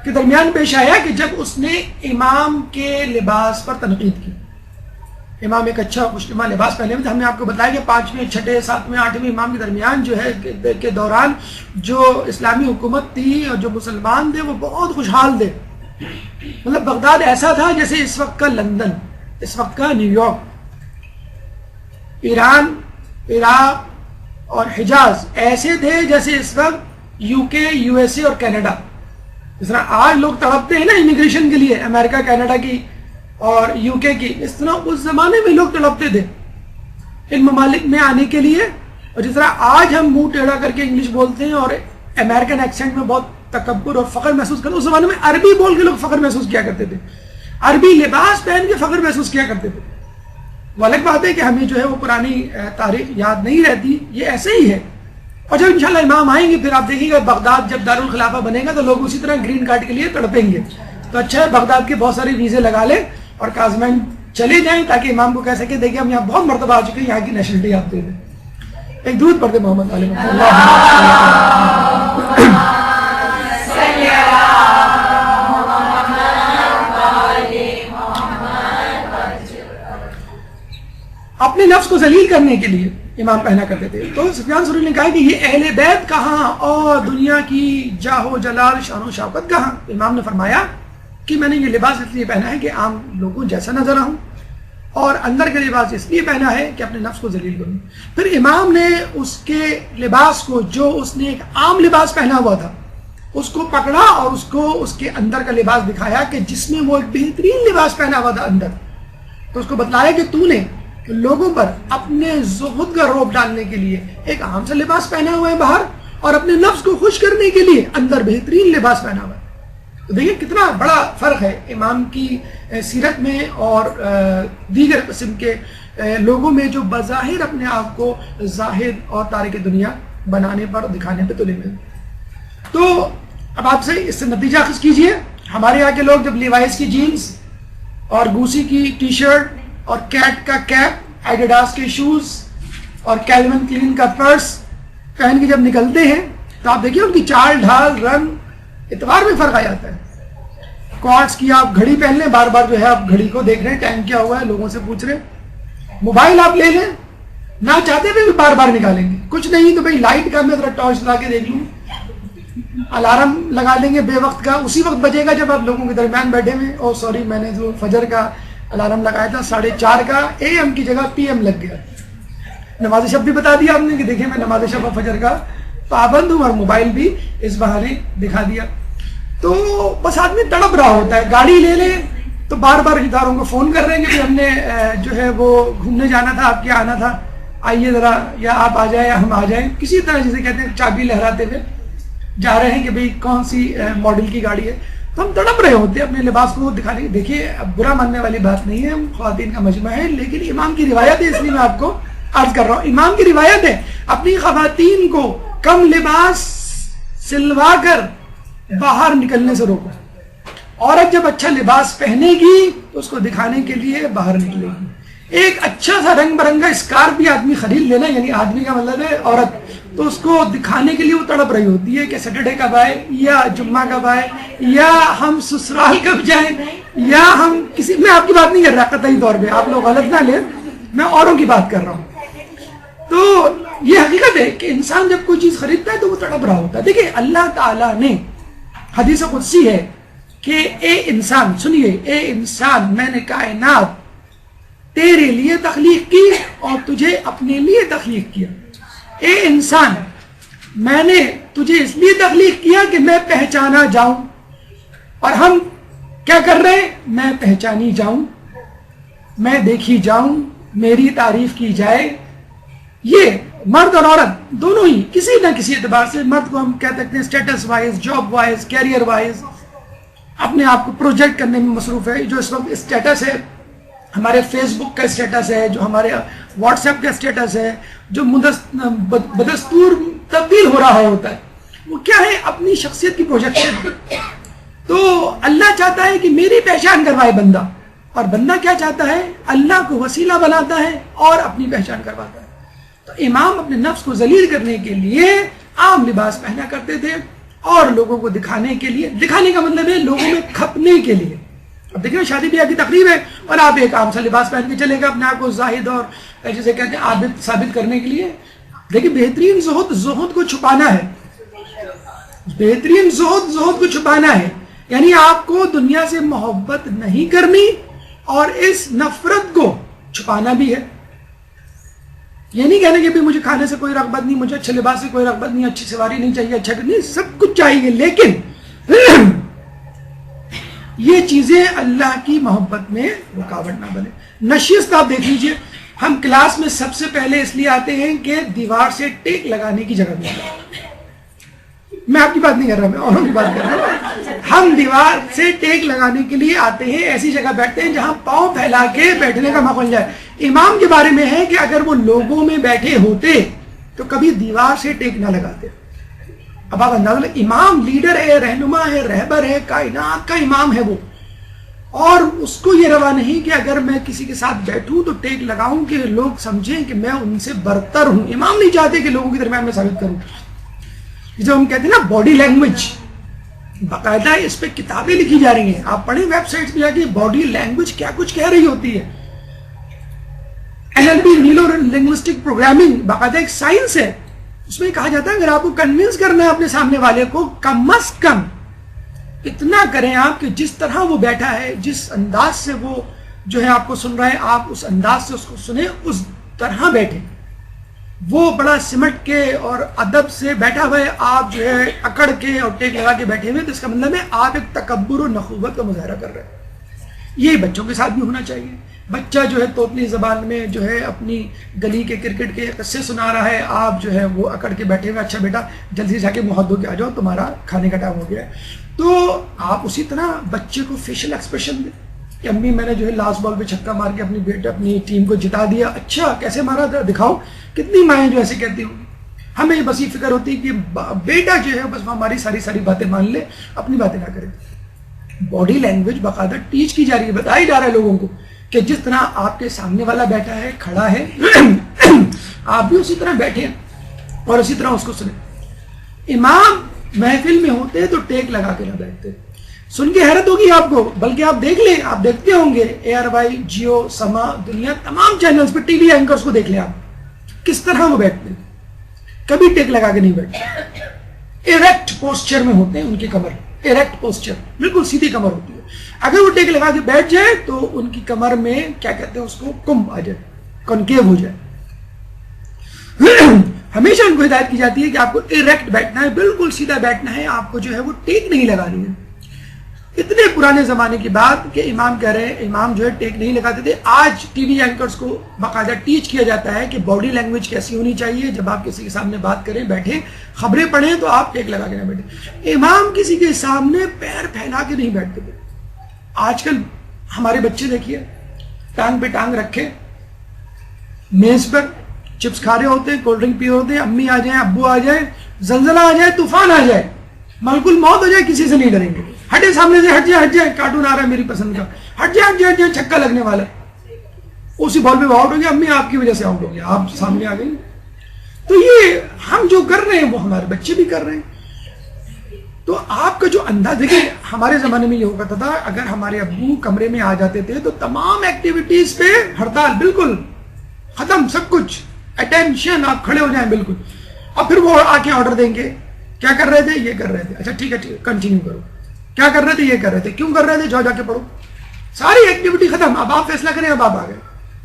کے درمیان پیش آیا کہ جب اس نے امام کے لباس پر تنقید کی. امام ایک اچھا خوشنما لباس پہنے ہوئے تھے. ہم نے آپ کو بتایا کہ 5ویں 6 7ویں 8ویں امام کے درمیان جو ہے کے دوران جو اسلامی حکومت تھی اور جو مسلمان تھے وہ بہت خوشحال تھے. مطلب بغداد ایسا تھا جیسے اس وقت کا لندن، اس وقت کا نیو یارک. ایران، عراق اور حجاز ایسے تھے جیسے اس وقت یو کے، یو ایس اے اور کینیڈا. جس طرح آج لوگ تڑپتے ہیں نا امیگریشن کے لیے، امریکہ کینیڈا کی اور یو کے کی، اس طرح اس زمانے میں لوگ تڑپتے تھے ان ممالک میں آنے کے لیے. اور جس طرح آج ہم منہ ٹیڑھا کر کے انگلش بولتے ہیں اور امریکن ایکسنٹ میں بہت تکبر اور فخر محسوس کرتے ہیں، اس زمانے میں عربی بول کے لوگ فخر محسوس کیا کرتے تھے، عربی لباس پہن کے فخر محسوس کیا کرتے تھے. وہ الگ بات ہے کہ ہمیں جو ہے وہ پرانی تاریخ یاد نہیں رہتی، یہ ایسے ہی ہے. اور جب انشاءاللہ امام آئیں گے پھر آپ دیکھیں گے بغداد جب دارالخلافہ بنے گا تو لوگ اسی طرح گرین کارڈ کے لیے تڑپیں گے. تو اچھا ہے بغداد کے بہت سارے ویزے لگا لیں اور کازمین چلے جائیں تاکہ امام کو کہہ سکے دیکھیں ہم یہاں بہت مرتبہ آ چکے ہیں، یہاں کی نیشنلٹی آپ دے دیں. ایک درود پڑھتے محمد علیہ اپنے نفس کو ذلیل کرنے کے لیے امام پہنا کرتے تھے. تو سفیان ثوری نے کہا کہ یہ اہل بیت کہاں اور دنیا کی جاہ و جلال شان و شوکت کہاں؟ امام نے فرمایا کہ میں نے یہ لباس اس لیے پہنا ہے کہ عام لوگوں جیسا نظر آؤں، اور اندر کا لباس اس لیے پہنا ہے کہ اپنے نفس کو ذلیل کروں. پھر امام نے اس کے لباس کو، جو اس نے ایک عام لباس پہنا ہوا تھا، اس کو پکڑا اور اس کو اس کے اندر کا لباس دکھایا کہ جس میں وہ ایک بہترین لباس پہنا ہوا تھا اندر. تو اس کو بتلایا کہ تو نے لوگوں پر اپنے زہد کا رعب ڈالنے کے لیے ایک عام سا لباس پہنا ہوا ہے باہر، اور اپنے نفس کو خوش کرنے کے لیے اندر بہترین لباس پہنا ہوا ہے. تو دیکھیں کتنا بڑا فرق ہے امام کی سیرت میں اور دیگر قسم کے لوگوں میں جو بظاہر اپنے آپ کو زاہد اور تارک دنیا بنانے پر دکھانے پہ تلے ہوئے. تو اب آپ سے اس سے نتیجہ اخذ کیجئے. ہمارے یہاں کے لوگ جب لیوائس کی جینز اور گوسی کی ٹی شرٹ اور کیٹ کا کیپ، ایڈیڈاس کے شوز اور کیلوین کلین کا پرس پہن کے جب نکلتے ہیں تو آپ دیکھیے ان کی چال ڈھال، رنگ، اعتبار میں فرق آ جاتا ہے. کوارٹز کی آپ گھڑی پہن لیں، بار بار جو ہے آپ گھڑی کو دیکھ رہے ہیں ٹائم کیا ہوا ہے، لوگوں سے پوچھ رہے ہیں. موبائل آپ لے لیں، نہ چاہتے بھی بار بار نکالیں گے. کچھ نہیں تو بھائی لائٹ کا میں ذرا ٹارچ لا کے دیکھ لوں، الارم لگا لیں گے بے وقت کا، اسی وقت بجے گا جب آپ لوگوں کے درمیان بیٹھے ہوئے. او سوری، میں نے جو فجر کا الارم لگایا تھا 4:30 کا، اے ایم کی جگہ پی ایم لگ گیا. نماز شب بھی بتا دیا آپ نے کہ دیکھیں میں نماز شب اور فجر کا پابند ہوں، اور موبائل بھی اس بہانے دکھا دیا. تو بس آدمی تڑپ رہا ہوتا ہے. گاڑی لے لیں تو بار بار اداروں کو فون کر رہے ہیں کہ ہم نے جو ہے وہ گھومنے جانا تھا، آپ کیا آنا تھا، آئیے ذرا، یا آپ آ جائیں یا ہم آ جائیں. کسی طرح جسے کہتے ہیں چابی لہراتے ہوئے جا رہے ہیں کہ بھئی کون سی ماڈل کی گاڑی ہے. تو ہم تڑپ رہے ہوتے ہیں اپنے لباس کو دکھانے. دیکھیے اب برا ماننے والی بات نہیں ہے، ہم خواتین کا مجمع ہے، لیکن امام کی روایت ہے، اس لیے میں آپ کو عرض کر رہا ہوں. امام کی روایت ہے اپنی خواتین کو کم لباس سلوا کر باہر نکلنے سے روکو. عورت جب اچھا لباس پہنے گی تو اس کو دکھانے کے لیے باہر نکلے گی. ایک اچھا سا رنگ برنگا اسکارف بھی آدمی خرید لینا، یعنی آدمی کا مطلب ہے عورت، تو اس کو دکھانے کے لیے وہ تڑپ رہی ہوتی ہے کہ سیٹرڈے کب آئے، یا جمعہ کب آئے، یا ہم سسرال کب جائیں، یا ہم کسی، میں آپ کی بات نہیں کر رہا قطعی طور پہ، آپ لوگ غلط نہ لیں، میں اوروں کی بات کر رہا ہوں. تو یہ حقیقت ہے کہ انسان جب کوئی چیز خریدتا ہے تو وہ تڑپ رہا ہوتا ہے. دیکھیں اللہ تعالیٰ نے حدیث قدسی ہے کہ اے انسان، سنیے، اے انسان میں نے کائنات تیرے لیے تخلیق کی اور تجھے اپنے لیے تخلیق کیا. اے انسان میں نے تجھے اس لیے تخلیق کیا کہ میں پہچانا جاؤں، اور ہم کیا کر رہے ہیں؟ میں پہچانی جاؤں، میں دیکھی جاؤں، میری تعریف کی جائے. یہ مرد اور عورت دونوں ہی کسی نہ کسی اعتبار سے، مرد کو ہم کہہ سکتے ہیں status wise, job wise, career wise اپنے آپ کو پروجیکٹ کرنے میں مصروف ہے. جو اس وقت اسٹیٹس ہے، ہمارے فیس بک کا اسٹیٹس ہے، جو ہمارے واٹس ایپ کا اسٹیٹس ہے، جو بدستور تبدیل ہو رہا ہوتا ہے. وہ کیا ہے؟ اپنی شخصیت کی پروجیکشن. تو اللہ چاہتا ہے کہ میری پہچان کروائے بندہ، اور بندہ کیا چاہتا ہے؟ اللہ کو وسیلہ بناتا ہے اور اپنی پہچان کرواتا ہے. تو امام اپنے نفس کو ذلیل کرنے کے لیے عام لباس پہنا کرتے تھے، اور لوگوں کو دکھانے کے لیے، دکھانے کا مطلب ہے لوگوں میں کھپنے کے لیے. اب دیکھیں شادی بیاہ کی تقریب ہے اور آپ ایک عام سا لباس پہن کے چلے گا اپنے آپ کو زاہد اور جسے کہتے ہیں عابد ثابت کرنے کے لیے. دیکھیں بہترین زہد کو چھپانا ہے. بہترین زہد کو چھپانا ہے، یعنی آپ کو دنیا سے محبت نہیں کرنی اور اس نفرت کو چھپانا بھی ہے. یہ نہیں کہنے کہ بھی مجھے کھانے سے کوئی رغبت نہیں، مجھے اچھے لباس سے کوئی رغبت نہیں، اچھی سواری نہیں چاہیے، اچھا نہیں، سب کچھ چاہیے، لیکن یہ چیزیں اللہ کی محبت میں رکاوٹ نہ بنے. نشست آپ دیکھ لیجئے، ہم کلاس میں سب سے پہلے اس لیے آتے ہیں کہ دیوار سے ٹیک لگانے کی جگہ ملے. میں آپ کی بات نہیں کر رہا، میں اوروں کی بات کر رہا ہوں. ہم دیوار سے ٹیک لگانے کے لیے آتے ہیں، ایسی جگہ بیٹھتے ہیں جہاں پاؤں پھیلا کے بیٹھنے کا موقع مل جائے. امام کے بارے میں ہے کہ اگر وہ لوگوں میں بیٹھے ہوتے تو کبھی دیوار سے ٹیک نہ لگاتے. اب آپ اندازہ لیں، امام لیڈر ہے، رہنما ہے، رہبر ہے، کائنات کا امام ہے وہ، اور اس کو یہ روا نہیں کہ اگر میں کسی کے ساتھ بیٹھوں تو ٹیک لگاؤں کہ لوگ سمجھیں کہ میں ان سے برتر ہوں. امام نہیں چاہتے کہ لوگوں کے درمیان میں ثابت کروں. جو ہم کہتے ہیں نا باڈی لینگویج، باقاعدہ اس پہ کتابیں لکھی جا رہی ہیں. آپ پڑھیں ویب سائٹس پہ جا کے باڈی لینگویج کیا کچھ کہہ رہی ہوتی ہے. NLP نیورو لنگوسٹک پروگرامنگ باقاعدہ ایک سائنس ہے. اس میں کہا جاتا ہے اگر آپ کو کنونس کرنا ہے اپنے سامنے والے کو، کم از کم اتنا کریں آپ کہ جس طرح وہ بیٹھا ہے، جس انداز سے وہ جو ہے آپ کو سن رہا ہے، آپ اس انداز سے اس کو سنیں، اس طرح بیٹھیں. وہ بڑا سمٹ کے اور ادب سے بیٹھا ہوا ہے، آپ جو ہے اکڑ کے اور ٹیک لگا کے بیٹھے ہوئے، تو اس کا مطلب ہے آپ ایک تکبر و نخوت کا مظاہرہ کر رہے ہیں. یہ بچوں کے ساتھ بھی ہونا چاہیے. بچہ جو ہے توتلی زبان میں جو ہے اپنی گلی کے کرکٹ کے قصے سنا رہا ہے، آپ جو ہے وہ اکڑ کے بیٹھے ہوئے، اچھا بیٹا جلدی سے جا کے منہ دھو کے آ جاؤ، تمہارا کھانے کا ٹائم ہو گیا ہے. تو آپ اسی طرح بچے کو فیشل ایکسپریشن دیں کہ امی میں نے جو ہے لاسٹ بال پہ چھکا مار کے اپنی ٹیم کو جتا دیا. اچھا کیسے مارا تھا دکھاؤ. کتنی مائیں جو ایسے کہتی ہوں. ہمیں بس یہ فکر ہوتی ہے کہ بیٹا جو ہے بس ہماری ساری باتیں مان لے، اپنی باتیں نہ کرے. باڈی لینگویج باقاعدہ ٹیچ کی جا رہی ہے، بتائی جا رہا ہے لوگوں کو کہ جس طرح آپ کے سامنے والا بیٹھا ہے، کھڑا ہے، آپ بھی اسی طرح بیٹھے اور اسی طرح اس کو سنیں. امام محفل میں ہوتے تو ٹیک لگا کے نہ بیٹھتے. سن کے حیرت ہوگی آپ کو، بلکہ آپ دیکھ لیں، آپ دیکھتے ہوں گے ARY، جیو، سما، دنیا تمام چینلز پہ ٹی وی اینکرز کو دیکھ لیں آپ کس طرح وہ بیٹھتے ہیں. کبھی ٹیک لگا کے نہیں بیٹھتے. ایریکٹ پوسچر میں ہوتے ہیں، ان کی کمر ایریکٹ پوسچر، بالکل سیدھی کمر ہوتی ہے. اگر وہ ٹیک لگا کے بیٹھ جائے تو ان کی کمر میں کیا کہتے ہیں اس کو، کمب آ جائے، کنکیو ہو جائے. ہمیشہ ان کو ہدایت کی جاتی ہے کہ آپ کو ایریکٹ بیٹھنا ہے، بالکل سیدھا بیٹھنا ہے، آپ کو جو ہے وہ ٹیک نہیں لگانی ہے. اتنے پرانے زمانے کی بات کہ امام کہہ رہے ہیں، امام جو ہے ٹیک نہیں لگاتے تھے. آج ٹی وی اینکرز کو باقاعدہ ٹیچ کیا جاتا ہے کہ باڈی لینگویج کیسی ہونی چاہیے. جب آپ کسی کے سامنے بات کریں، بیٹھیں، خبریں پڑھیں تو آپ ٹیک لگا کے نہ بیٹھیں. امام کسی کے سامنے پیر پھیلا کے نہیں بیٹھتے تھے. آج کل ہمارے بچے دیکھیے، ٹانگ پہ ٹانگ رکھے میز پر چپس کھا رہے ہوتے ہیں، کولڈ ڈرنک پی رہے ہوتے ہیں، امی آ جائیں، ابو آ جائیں، زلزلہ آ جائے، طوفان آ جائے، ملک الموت ہو جائے، کسی سے نہیں ڈریں گے. ہٹے سامنے سے، ہٹ جائے، کارٹون آ رہا ہے میری پسند کا، ہٹ جائے، چھکا لگنے والا ہے، اسی بال پہ آؤٹ ہو گیا، امی آپ کی وجہ سے آؤٹ ہو گیا، آپ سامنے آ گئی. تو یہ ہم جو کر رہے ہیں وہ ہمارے بچے بھی کر رہے ہیں. تو آپ کا جو انداز دیکھیں، ہمارے زمانے میں یہ ہو کرتا تھا، اگر ہمارے ابو کمرے میں آ جاتے تھے تو تمام ایکٹیویٹیز پہ ہڑتال، بالکل ختم، سب کچھ اٹینشن، آپ کھڑے ہو جائیں بالکل. اور پھر وہ آ کے آرڈر دیں گے، کیا کر رہے تھے، یہ کر رہے تھے، اچھا ٹھیک ہے کنٹینیو کرو. کیا کر رہے تھے، یہ کر رہے تھے، کیوں کر رہے تھے، جاؤ جا کے پڑھو. ساری ایکٹیویٹی ختم، اب آپ فیصلہ کریں. اب آپ آ گئے.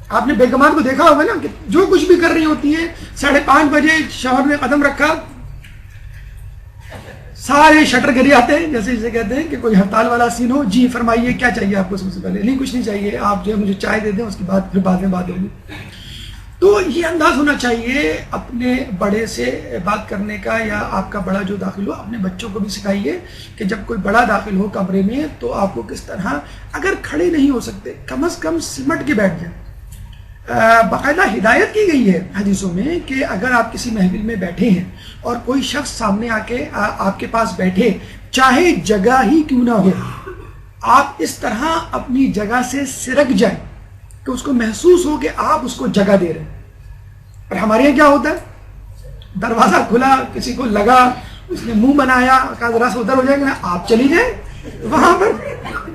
آپ نے بیگمات کو دیکھا ہوگا نا کہ جو کچھ بھی کر رہی ہوتی ہیں، 5:30 بجے شوہر نے قدم رکھا، سارے شٹر گری آتے ہیں، جیسے کہتے ہیں کہ کوئی ہڑتال والا سین ہو. جی فرمائیے کیا چاہیے آپ کو. سب سے پہلے نہیں کچھ نہیں چاہیے، آپ جو ہے مجھے چائے دے دیں، اس کے بعد پھر بعد میں بات ہوگی. تو یہ انداز ہونا چاہیے اپنے بڑے سے بات کرنے کا، یا آپ کا بڑا جو داخل ہو، اپنے بچوں کو بھی سکھائیے کہ جب کوئی بڑا داخل ہو کمرے میں تو آپ کو کس طرح، اگر کھڑے نہیں ہو سکتے کم از کم سمٹ کے بیٹھ جائیں. باقاعدہ ہدایت کی گئی ہے حدیثوں میں کہ اگر آپ کسی محفل میں بیٹھے ہیں اور کوئی شخص سامنے آ کے آپ کے پاس بیٹھے، چاہے جگہ ہی کیوں نہ ہو، آپ اس طرح اپنی جگہ سے سرک جائیں کہ اس کو محسوس ہو کہ آپ اس کو جگہ دے رہے ہیں۔ اور ہمارے یہاں کیا ہوتا ہے، دروازہ کھلا، کسی کو لگا، اس نے منہ بنایا، کہا ذرا سے ادھر ہو جائے گا، آپ چلی جائیں وہاں پر،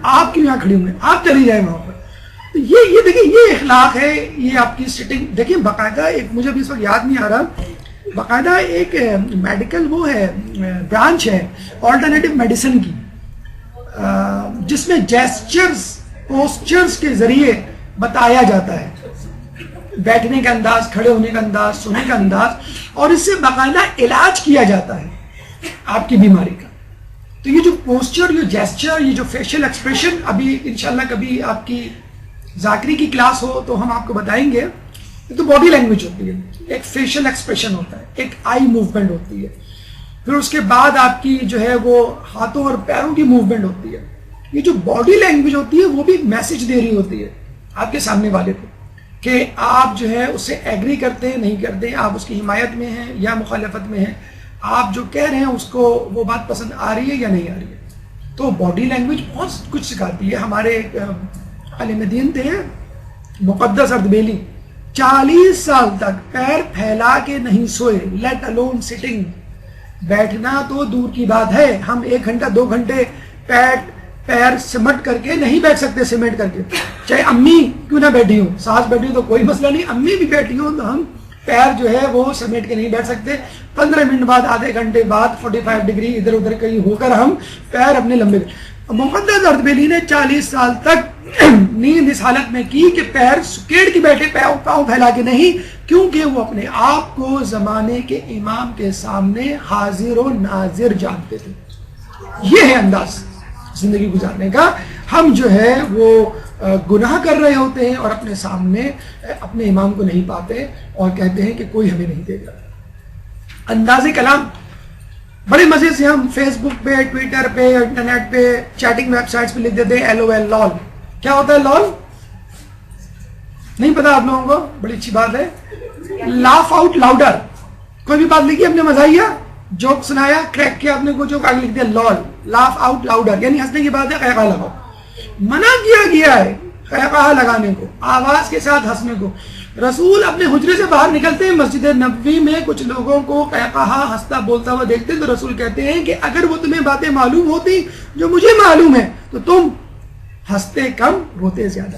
آپ کیوں یہاں کھڑی ہوئے، آپ چلی جائیں وہاں پر۔ تو یہ دیکھیں، یہ اخلاق ہے، یہ آپ کی سٹنگ دیکھیں۔ باقاعدہ ایک، مجھے ابھی اس وقت یاد نہیں آ رہا، باقاعدہ ایک میڈیکل وہ ہے، برانچ ہے آلٹرنیٹیو میڈیسن کی، جس میں جیسچرز، پوسچرز کے ذریعے بتایا جاتا ہے بیٹھنے کا انداز، کھڑے ہونے کا انداز، سونے کا انداز، اور اس سے باقاعدہ علاج کیا جاتا ہے آپ کی بیماری کا۔ تو یہ جو پوسچر، یہ جیسچر، یہ جو فیشل ایکسپریشن، ابھی انشاءاللہ کبھی آپ کی ذاکری کی کلاس ہو تو ہم آپ کو بتائیں گے، یہ تو باڈی لینگویج ہوتی ہے، ایک فیشل ایکسپریشن ہوتا ہے، ایک آئی موومنٹ ہوتی ہے، پھر اس کے بعد آپ کی جو ہے وہ ہاتھوں اور پیروں کی موومنٹ ہوتی ہے۔ یہ جو باڈی لینگویج ہوتی ہے وہ بھی میسج دے رہی ہوتی ہے آپ کے سامنے والے کو کہ آپ جو ہے اس سے ایگری کرتے ہیں، نہیں کرتے، آپ اس کی حمایت میں ہیں یا مخالفت میں ہیں، آپ جو کہہ رہے ہیں اس کو وہ بات پسند آ رہی ہے یا نہیں آ رہی ہے۔ تو باڈی لینگویج بہت کچھ سکھاتی ہے۔ ہمارے عالم دین تھے مقدس اردبیلی، 40 سال تک پیر پھیلا کے نہیں سوئے، لیٹ الون سٹنگ، بیٹھنا تو دور کی بات ہے، ہم 1 گھنٹہ 2 گھنٹے پیر سمٹ کر کے نہیں بیٹھ سکتے، سمیٹ کر کے، چاہے امی کیوں نہ بیٹھی ہوں، ساس بیٹھی ہوں تو کوئی مسئلہ نہیں، امی بھی بیٹھی ہوں تو ہم پیر جو ہے وہ سمیٹ کے نہیں بیٹھ سکتے۔ 15 منٹ بعد، آدھے گھنٹے بعد 45 ڈگری ادھر ادھر کہیں ہو کر ہم پیر اپنے لمبے۔ مقدس اردبیلی نے 40 سال تک نیند اس حالت میں کی کہ پیر سکیڑ کے بیٹھے، پاؤں پھیلا کے نہیں، کیونکہ وہ اپنے آپ کو زمانے کے امام کے سامنے حاضر و ناظر جانتے تھے۔ یہ ہے انداز زندگی گزارنے کا۔ ہم جو ہے وہ گناہ کر رہے ہوتے ہیں اور اپنے سامنے اپنے امام کو نہیں پاتے اور کہتے ہیں کہ کوئی ہمیں نہیں دے گا۔ انداز کلام بڑے مزے سے ہم فیس بک پہ، ٹویٹر پہ، انٹرنیٹ پہ، چیٹنگ ویب سائٹس پہ لکھ دیتے ہیں LOL، لول۔ کیا ہوتا ہے لول؟ نہیں پتا آپ لوگوں کو؟ بڑی اچھی بات ہے۔ لاف آؤٹ لاؤڈر، کوئی بھی بات لکھی اپنے مزاحیہ، جوک سنایا، کریک کیا، اپنے کو جوک آگے لکھ دیا لول، لاف آؤٹ لاؤڈر، یعنی ہنسنے کی بات ہے، قہقہ لگاؤ۔ منع کیا گیا ہے قہقہ لگانے کو، آواز کے ساتھ ہنسنے کو۔ رسول اپنے حجرے سے باہر نکلتے ہیں، مسجد نبوی میں کچھ لوگوں کو قہقہ ہنستا بولتا ہوا دیکھتے ہیں تو رسول کہتے ہیں کہ اگر وہ تمہیں باتیں معلوم ہوتی جو مجھے معلوم ہے تو تم ہنستے کم روتے زیادہ۔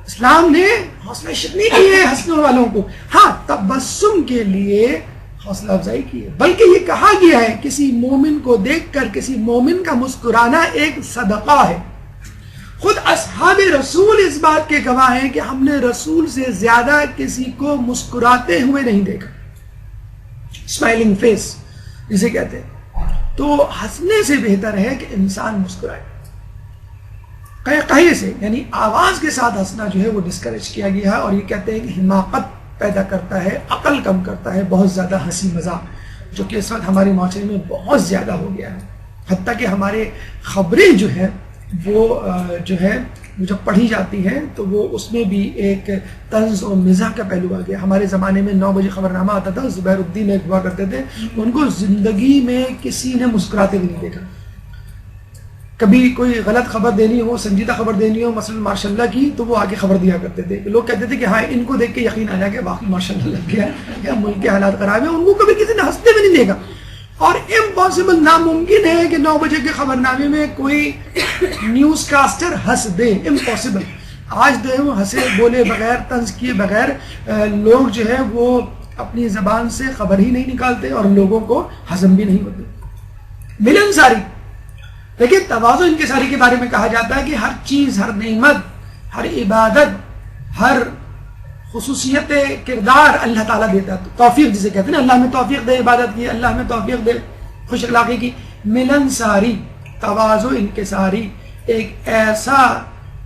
اسلام نے حوصلہ شکنی کی ہے ہنسنے والوں کو، ہاں تبسم کے لیے حوصلہ افزائی کی ہے، بلکہ یہ کہا گیا ہے کسی مومن کو دیکھ کر کسی مومن کا مسکرانا ایک صدقہ ہے۔ خود اصحاب رسول اس بات کے گواہ ہیں کہ ہم نے رسول سے زیادہ کسی کو مسکراتے ہوئے نہیں دیکھا، اسمائلنگ فیس جسے کہتے ہیں۔ تو ہنسنے سے بہتر ہے کہ انسان مسکرائے۔ قہقہے سے یعنی آواز کے ساتھ ہنسنا جو ہے وہ ڈسکریج کیا گیا ہے، اور یہ کہتے ہیں کہ حماقت پیدا کرتا ہے، عقل کم کرتا ہے، بہت زیادہ ہنسی مذاق جو کہ اس وقت ہمارے معاشرے میں بہت زیادہ ہو گیا ہے، حتیٰ کہ ہمارے خبریں جو ہے وہ جو ہے جب پڑھی جاتی ہیں تو وہ اس میں بھی ایک طنز اور مزاح کا پہلو آ گیا۔ ہمارے زمانے میں 9 بجے خبرنامہ آتا تھا، زبیر الدین ایک ہوا کرتے تھے، ان کو زندگی میں کسی نے مسکراتے بھی نہیں دیکھا۔ کبھی کوئی غلط خبر دینی ہو، سنجیدہ خبر دینی ہو مثلا ماشاء اللہ کی، تو وہ آگے خبر دیا کرتے تھے۔ لوگ کہتے تھے کہ ہاں ان کو دیکھ کے یقین آ جائے کہ واقعی ماشاء اللہ لگ گیا یا ملک کے حالات خراب ہیں، ان کو کبھی کسی نے ہنستے بھی نہیں دیکھا۔ اور امپاسبل، ناممکن ہے کہ 9 بجے کے خبرنامے میں کوئی نیوز کاسٹر ہنس دے، امپاسبل۔ آج جو ہے وہ ہنسے بولے بغیر، طنز کیے بغیر لوگ جو ہے وہ اپنی زبان سے خبر ہی نہیں نکالتے اور لوگوں کو ہضم بھی نہیں ہوتے۔ ملنساری، دیکھیں تواضع انکساری کے بارے میں کہا جاتا ہے کہ ہر چیز، ہر نعمت، ہر عبادت، ہر خصوصیت کردار اللہ تعالیٰ دیتا ہے، توفیق جسے کہتے ہیں نا، اللہ میں توفیق دے عبادت کی، اللہ میں توفیق دے خوش اخلاقی کی۔ ملنساری، تواضع انکساری ایک ایسا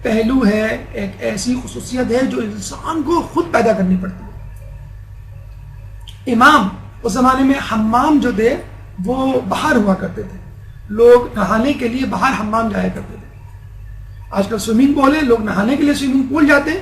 پہلو ہے، ایک ایسی خصوصیت ہے جو انسان کو خود پیدا کرنی پڑتی ہے۔ امام اس زمانے میں حمام جو تھے وہ باہر ہوا کرتے تھے، لوگ نہانے کے لیے باہر حمام جایا کرتے تھے۔ آج کل سوئمنگ پول ہے، لوگ نہانے کے لیے سوئمنگ پول جاتے ہیں،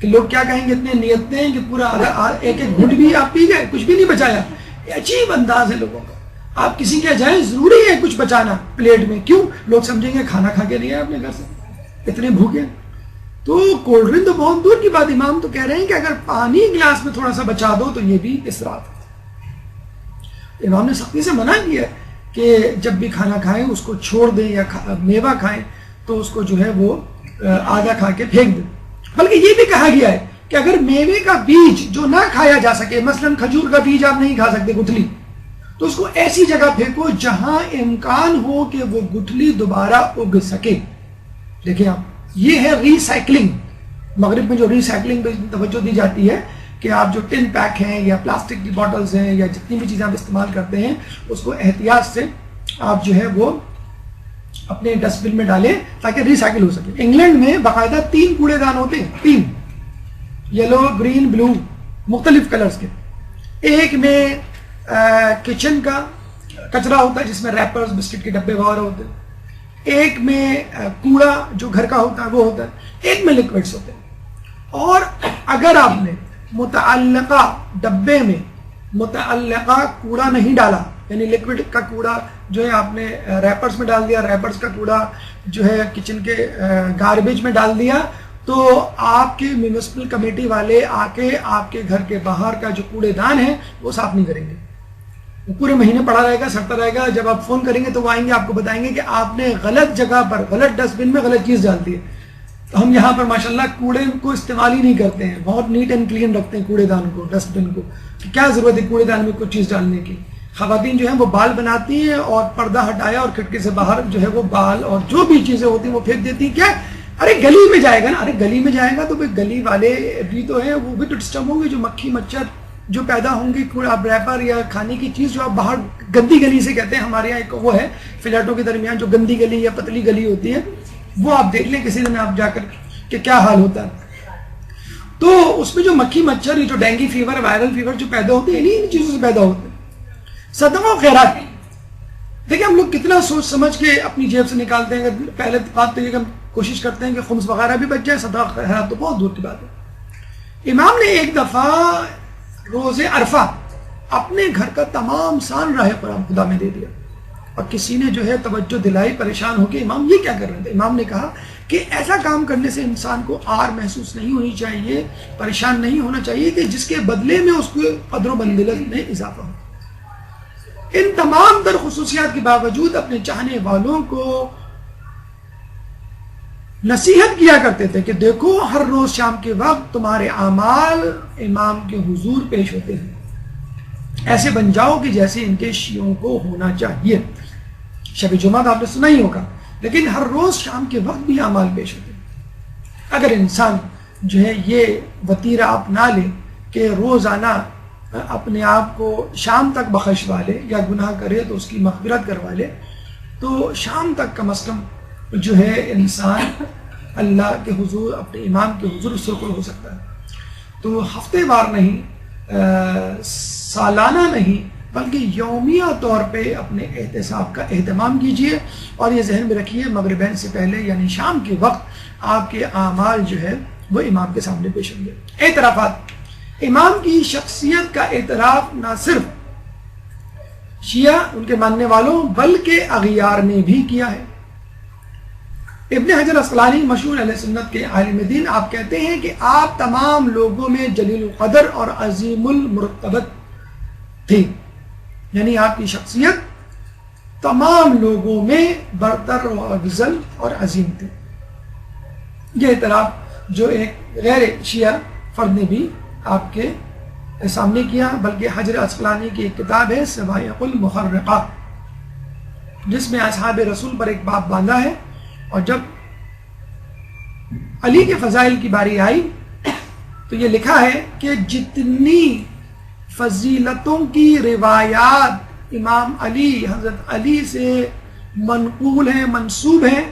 کہ لوگ کیا کہیں گے اتنے نیتیں ہیں کہ پورا ایک ایک گھٹ بھی آپ پی گئے, کچھ بھی نہیں بچایا. یہ عجیب انداز ہے لوگوں کا. آپ کسی کے جائیں ضروری ہے کچھ بچانا پلیٹ میں, کیوں؟ لوگ سمجھیں گے کھانا کھا کے نہیں آئے اپنے گھر سے, اتنے بھوکے. تو کولڈ ڈرنک تو بہت دور کی بات, امام تو کہہ رہے ہیں کہ اگر پانی گلاس میں تھوڑا سا بچا دو تو یہ بھی اسراف ہے. امام نے سختی سے منع کیا ہے کہ جب بھی کھانا کھائیں اس کو چھوڑ دیں, یا میوہ کھائیں تو اس کو جو ہے وہ آدھا کھا کے پھینک دیں. بلکہ یہ بھی کہا گیا ہے کہ اگر میوے کا بیج جو نہ کھایا جا سکے, مثلا کھجور کا بیج آپ نہیں کھا سکتے گٹھلی, تو اس کو ایسی جگہ پھینکو جہاں امکان ہو کہ وہ گٹھلی دوبارہ اگ سکے. دیکھیں آپ, یہ ہے ری سائیکلنگ. مغرب میں جو ری سائیکلنگ پہ توجہ دی جاتی ہے کہ آپ جو ٹن پیک ہیں یا پلاسٹک کی بوٹلز ہیں یا جتنی بھی چیزیں آپ استعمال کرتے ہیں اس کو احتیاط سے آپ جو ہے وہ اپنے ڈسٹ بن میں ڈالیں تاکہ ری سائیکل ہو سکے. انگلینڈ میں باقاعدہ 3 کوڑے دان ہوتے ہیں, 3, یلو, گرین, بلو, مختلف کلرز کے. ایک میں کچن کا کچرا ہوتا ہے جس میں ریپرز, بسکٹ کے ڈبے وغیرہ ہوتے ہیں. ایک میں کوڑا جو گھر کا ہوتا ہے وہ ہوتا ہے. ایک میں لکوڈز ہوتے ہیں. اور اگر آپ نے متعلقہ ڈبے میں متعلقہ کوڑا نہیں ڈالا, یعنی لکوڈ کا کوڑا جو ہے آپ نے ریپرز میں ڈال دیا, ریپرز کا کوڑا جو ہے کچن کے گاربیج میں ڈال دیا, تو آپ کے میونسپل کمیٹی والے آ کے آپ کے گھر کے باہر کا جو کوڑے دان ہے وہ صاف نہیں کریں گے. وہ پورے مہینے پڑا رہے گا, سڑتا رہے گا. جب آپ فون کریں گے تو وہ آئیں گے, آپ کو بتائیں گے کہ آپ نے غلط جگہ پر, غلط ڈسٹ بن میں غلط چیز ڈال دی ہے. تو ہم یہاں پر ماشاءاللہ کوڑے کو استعمال ہی نہیں کرتے ہیں, بہت نیٹ اینڈ کلین رکھتے ہیں کوڑے دان کو, ڈسٹ بن کو. کیا ضرورت ہے کوڑے دان میں کوئی چیز ڈالنے کی؟ خواتین جو ہیں وہ بال بناتی ہیں اور پردہ ہٹایا اور کھڑکی سے باہر جو ہے وہ بال اور جو بھی چیزیں ہوتی ہیں وہ پھینک دیتی ہیں. کیا ارے گلی میں جائے گا نا, ارے گلی میں جائے گا تو گلی والے بھی تو ہیں, وہ بھی تو ڈسٹرب ہوں گے. جو مکھی مچھر جو پیدا ہوں گی, آپ ریپر یا کھانے کی چیز جو آپ باہر گندی گلی سے کہتے ہیں, ہمارے یہاں ایک وہ ہے فلیٹوں کے درمیان جو گندی گلی یا پتلی گلی ہوتی ہے, وہ آپ دیکھ لیں کسی دن آپ جا کر کہ کیا حال ہوتا ہے. تو اس میں جو مکھی مچھر, یہ جو ڈینگی فیور, وائرل فیور جو پیدا ہوتے ہیں انہیں چیزوں سے پیدا ہوتے ہیں. صدقہ و خیرات, دیکھیں ہم لوگ کتنا سوچ سمجھ کے اپنی جیب سے نکالتے ہیں. پہلے بات تو یہ کہ ہم کوشش کرتے ہیں کہ خمس وغیرہ بھی بچ جائے, صدقہ و خیرات تو بہت دور کی بات ہے. امام نے ایک دفعہ روز عرفہ اپنے گھر کا تمام سان راہ قرآن خدا میں دے دیا, اور کسی نے جو ہے توجہ دلائی, پریشان ہو کے امام یہ کیا کر رہے تھے. امام نے کہا کہ ایسا کام کرنے سے انسان کو آر محسوس نہیں ہونی چاہیے, پریشان نہیں ہونا چاہیے کہ جس کے بدلے میں اس کو قدر و منزلت میں اضافہ ہو. ان تمام در خصوصیات کے باوجود اپنے چاہنے والوں کو نصیحت کیا کرتے تھے کہ دیکھو ہر روز شام کے وقت تمہارے اعمال امام کے حضور پیش ہوتے ہیں, ایسے بن جاؤ کہ جیسے ان کے شیعوں کو ہونا چاہیے. شب جمعہ آپ نے سنا ہی ہوگا, لیکن ہر روز شام کے وقت بھی اعمال پیش ہوتے ہیں. اگر انسان جو ہے یہ وتیرہ اپنا لے کہ روزانہ اپنے آپ کو شام تک بخشوا لے, یا گناہ کرے تو اس کی مغفرت کروا لے, تو شام تک کم از کم جو ہے انسان اللہ کے حضور, اپنے امام کے حضور سرخر ہو سکتا ہے. تو ہفتے وار نہیں, سالانہ نہیں, بلکہ یومیہ طور پہ اپنے احتساب کا اہتمام کیجیے, اور یہ ذہن میں رکھیے مغربین سے پہلے یعنی شام کے وقت آپ کے اعمال جو ہے وہ امام کے سامنے پیش ہوں گے. اعترافات, امام کی شخصیت کا اعتراف نہ صرف شیعہ ان کے ماننے والوں بلکہ اغیار نے بھی کیا ہے. ابن حجر اسقلانی مشہور اہل سنت کے عالم دین, آپ کہتے ہیں کہ آپ تمام لوگوں میں جلیل القدر اور عظیم المرتبت تھے, یعنی آپ کی شخصیت تمام لوگوں میں برتر و افضل اور عظیم تھی. یہ اعتراف جو ایک غیر شیعہ فرد نے بھی آپ کے سامنے کیا, بلکہ حجر اسقلانی کی ایک کتاب ہے سوائق المحرقہ, جس میں اصحاب رسول پر ایک باب باندھا ہے. اور جب علی کے فضائل کی باری آئی تو یہ لکھا ہے کہ جتنی فضیلتوں کی روایات امام علی, حضرت علی سے منقول ہیں, منسوب ہیں,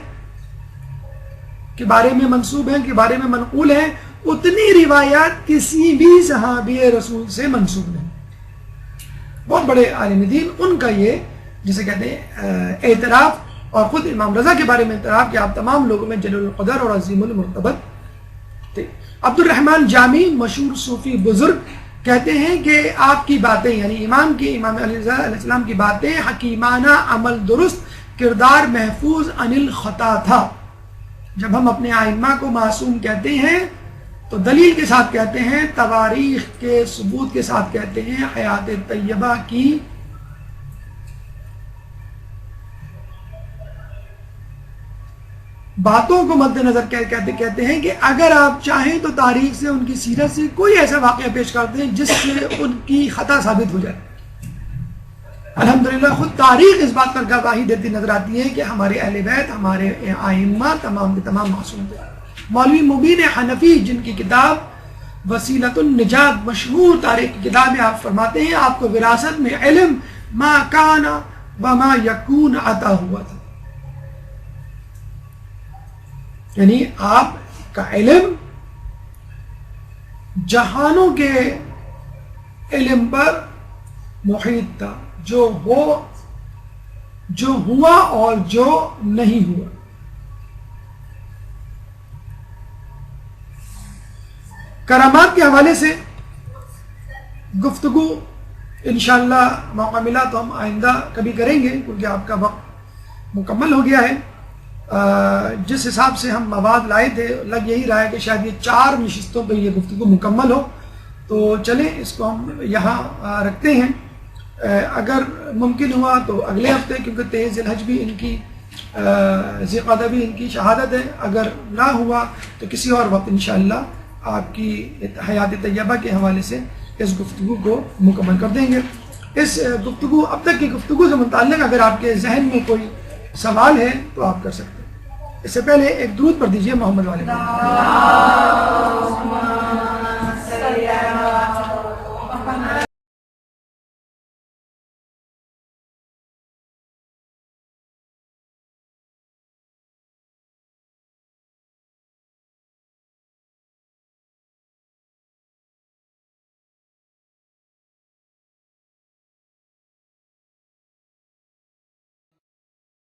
کے بارے میں منسوب ہیں, کے بارے میں منقول ہیں, اتنی روایات کسی بھی صحابی رسول سے منسوب نہیں. بہت بڑے عالم دین, ان کا یہ جسے کہتے ہیں اعتراف, اور خود امام رضا کے بارے میں اعتراف کہ آپ تمام لوگوں میں جلیل القدر اور عظیم المرتبت تھے. عبد الرحمن جامی مشہور صوفی بزرگ کہتے ہیں کہ آپ کی باتیں یعنی امام علیہ السلام کی باتیں حکیمانہ، عمل درست، کردار محفوظ، عن الخطا تھا. جب ہم اپنے ائمہ کو معصوم کہتے ہیں تو دلیل کے ساتھ کہتے ہیں، تواریخ کے ثبوت کے ساتھ کہتے ہیں، حیات طیبہ کی باتوں کو مد نظر کہتے ہیں کہ اگر آپ چاہیں تو تاریخ سے، ان کی سیرت سے کوئی ایسا واقعہ پیش کرتے ہیں جس سے ان کی خطا ثابت ہو جائے. الحمدللہ خود تاریخ اس بات پر گواہی دیتی نظر آتی ہے کہ ہمارے اہل بیت، ہمارے ائمہ تمام کے تمام معصوم تھے. مولوی مبین حنفی جن کی کتاب وسیلۃ النجات مشہور تاریخ کی کتاب ہے، آپ فرماتے ہیں آپ کو وراثت میں علم ما کان وما یکون عطا ہوا تھا. یعنی آپ کا علم جہانوں کے علم پر محیط تھا، جو ہوا اور جو نہیں ہوا. کرامات کے حوالے سے گفتگو انشاءاللہ موقع ملا تو ہم آئندہ کبھی کریں گے، کیونکہ آپ کا وقت مکمل ہو گیا ہے. جس حساب سے ہم مواد لائے تھے لگ یہی رہا ہے کہ شاید یہ 4 نشستوں پہ یہ گفتگو مکمل ہو. تو چلیں اس کو ہم یہاں رکھتے ہیں. اگر ممکن ہوا تو اگلے ہفتے، کیونکہ 23 ذی الحج بھی ان کی ذی القعدہ بھی ان کی شہادت ہے، اگر نہ ہوا تو کسی اور وقت انشاءاللہ آپ کی حیات طیبہ کے حوالے سے اس گفتگو کو مکمل کر دیں گے. اس گفتگو اب تک کی گفتگو سے متعلق اگر آپ کے ذہن میں کوئی سوال ہے تو آپ کر سکتے ہیں. اس سے پہلے ایک درود پڑھ دیجئے محمد والے.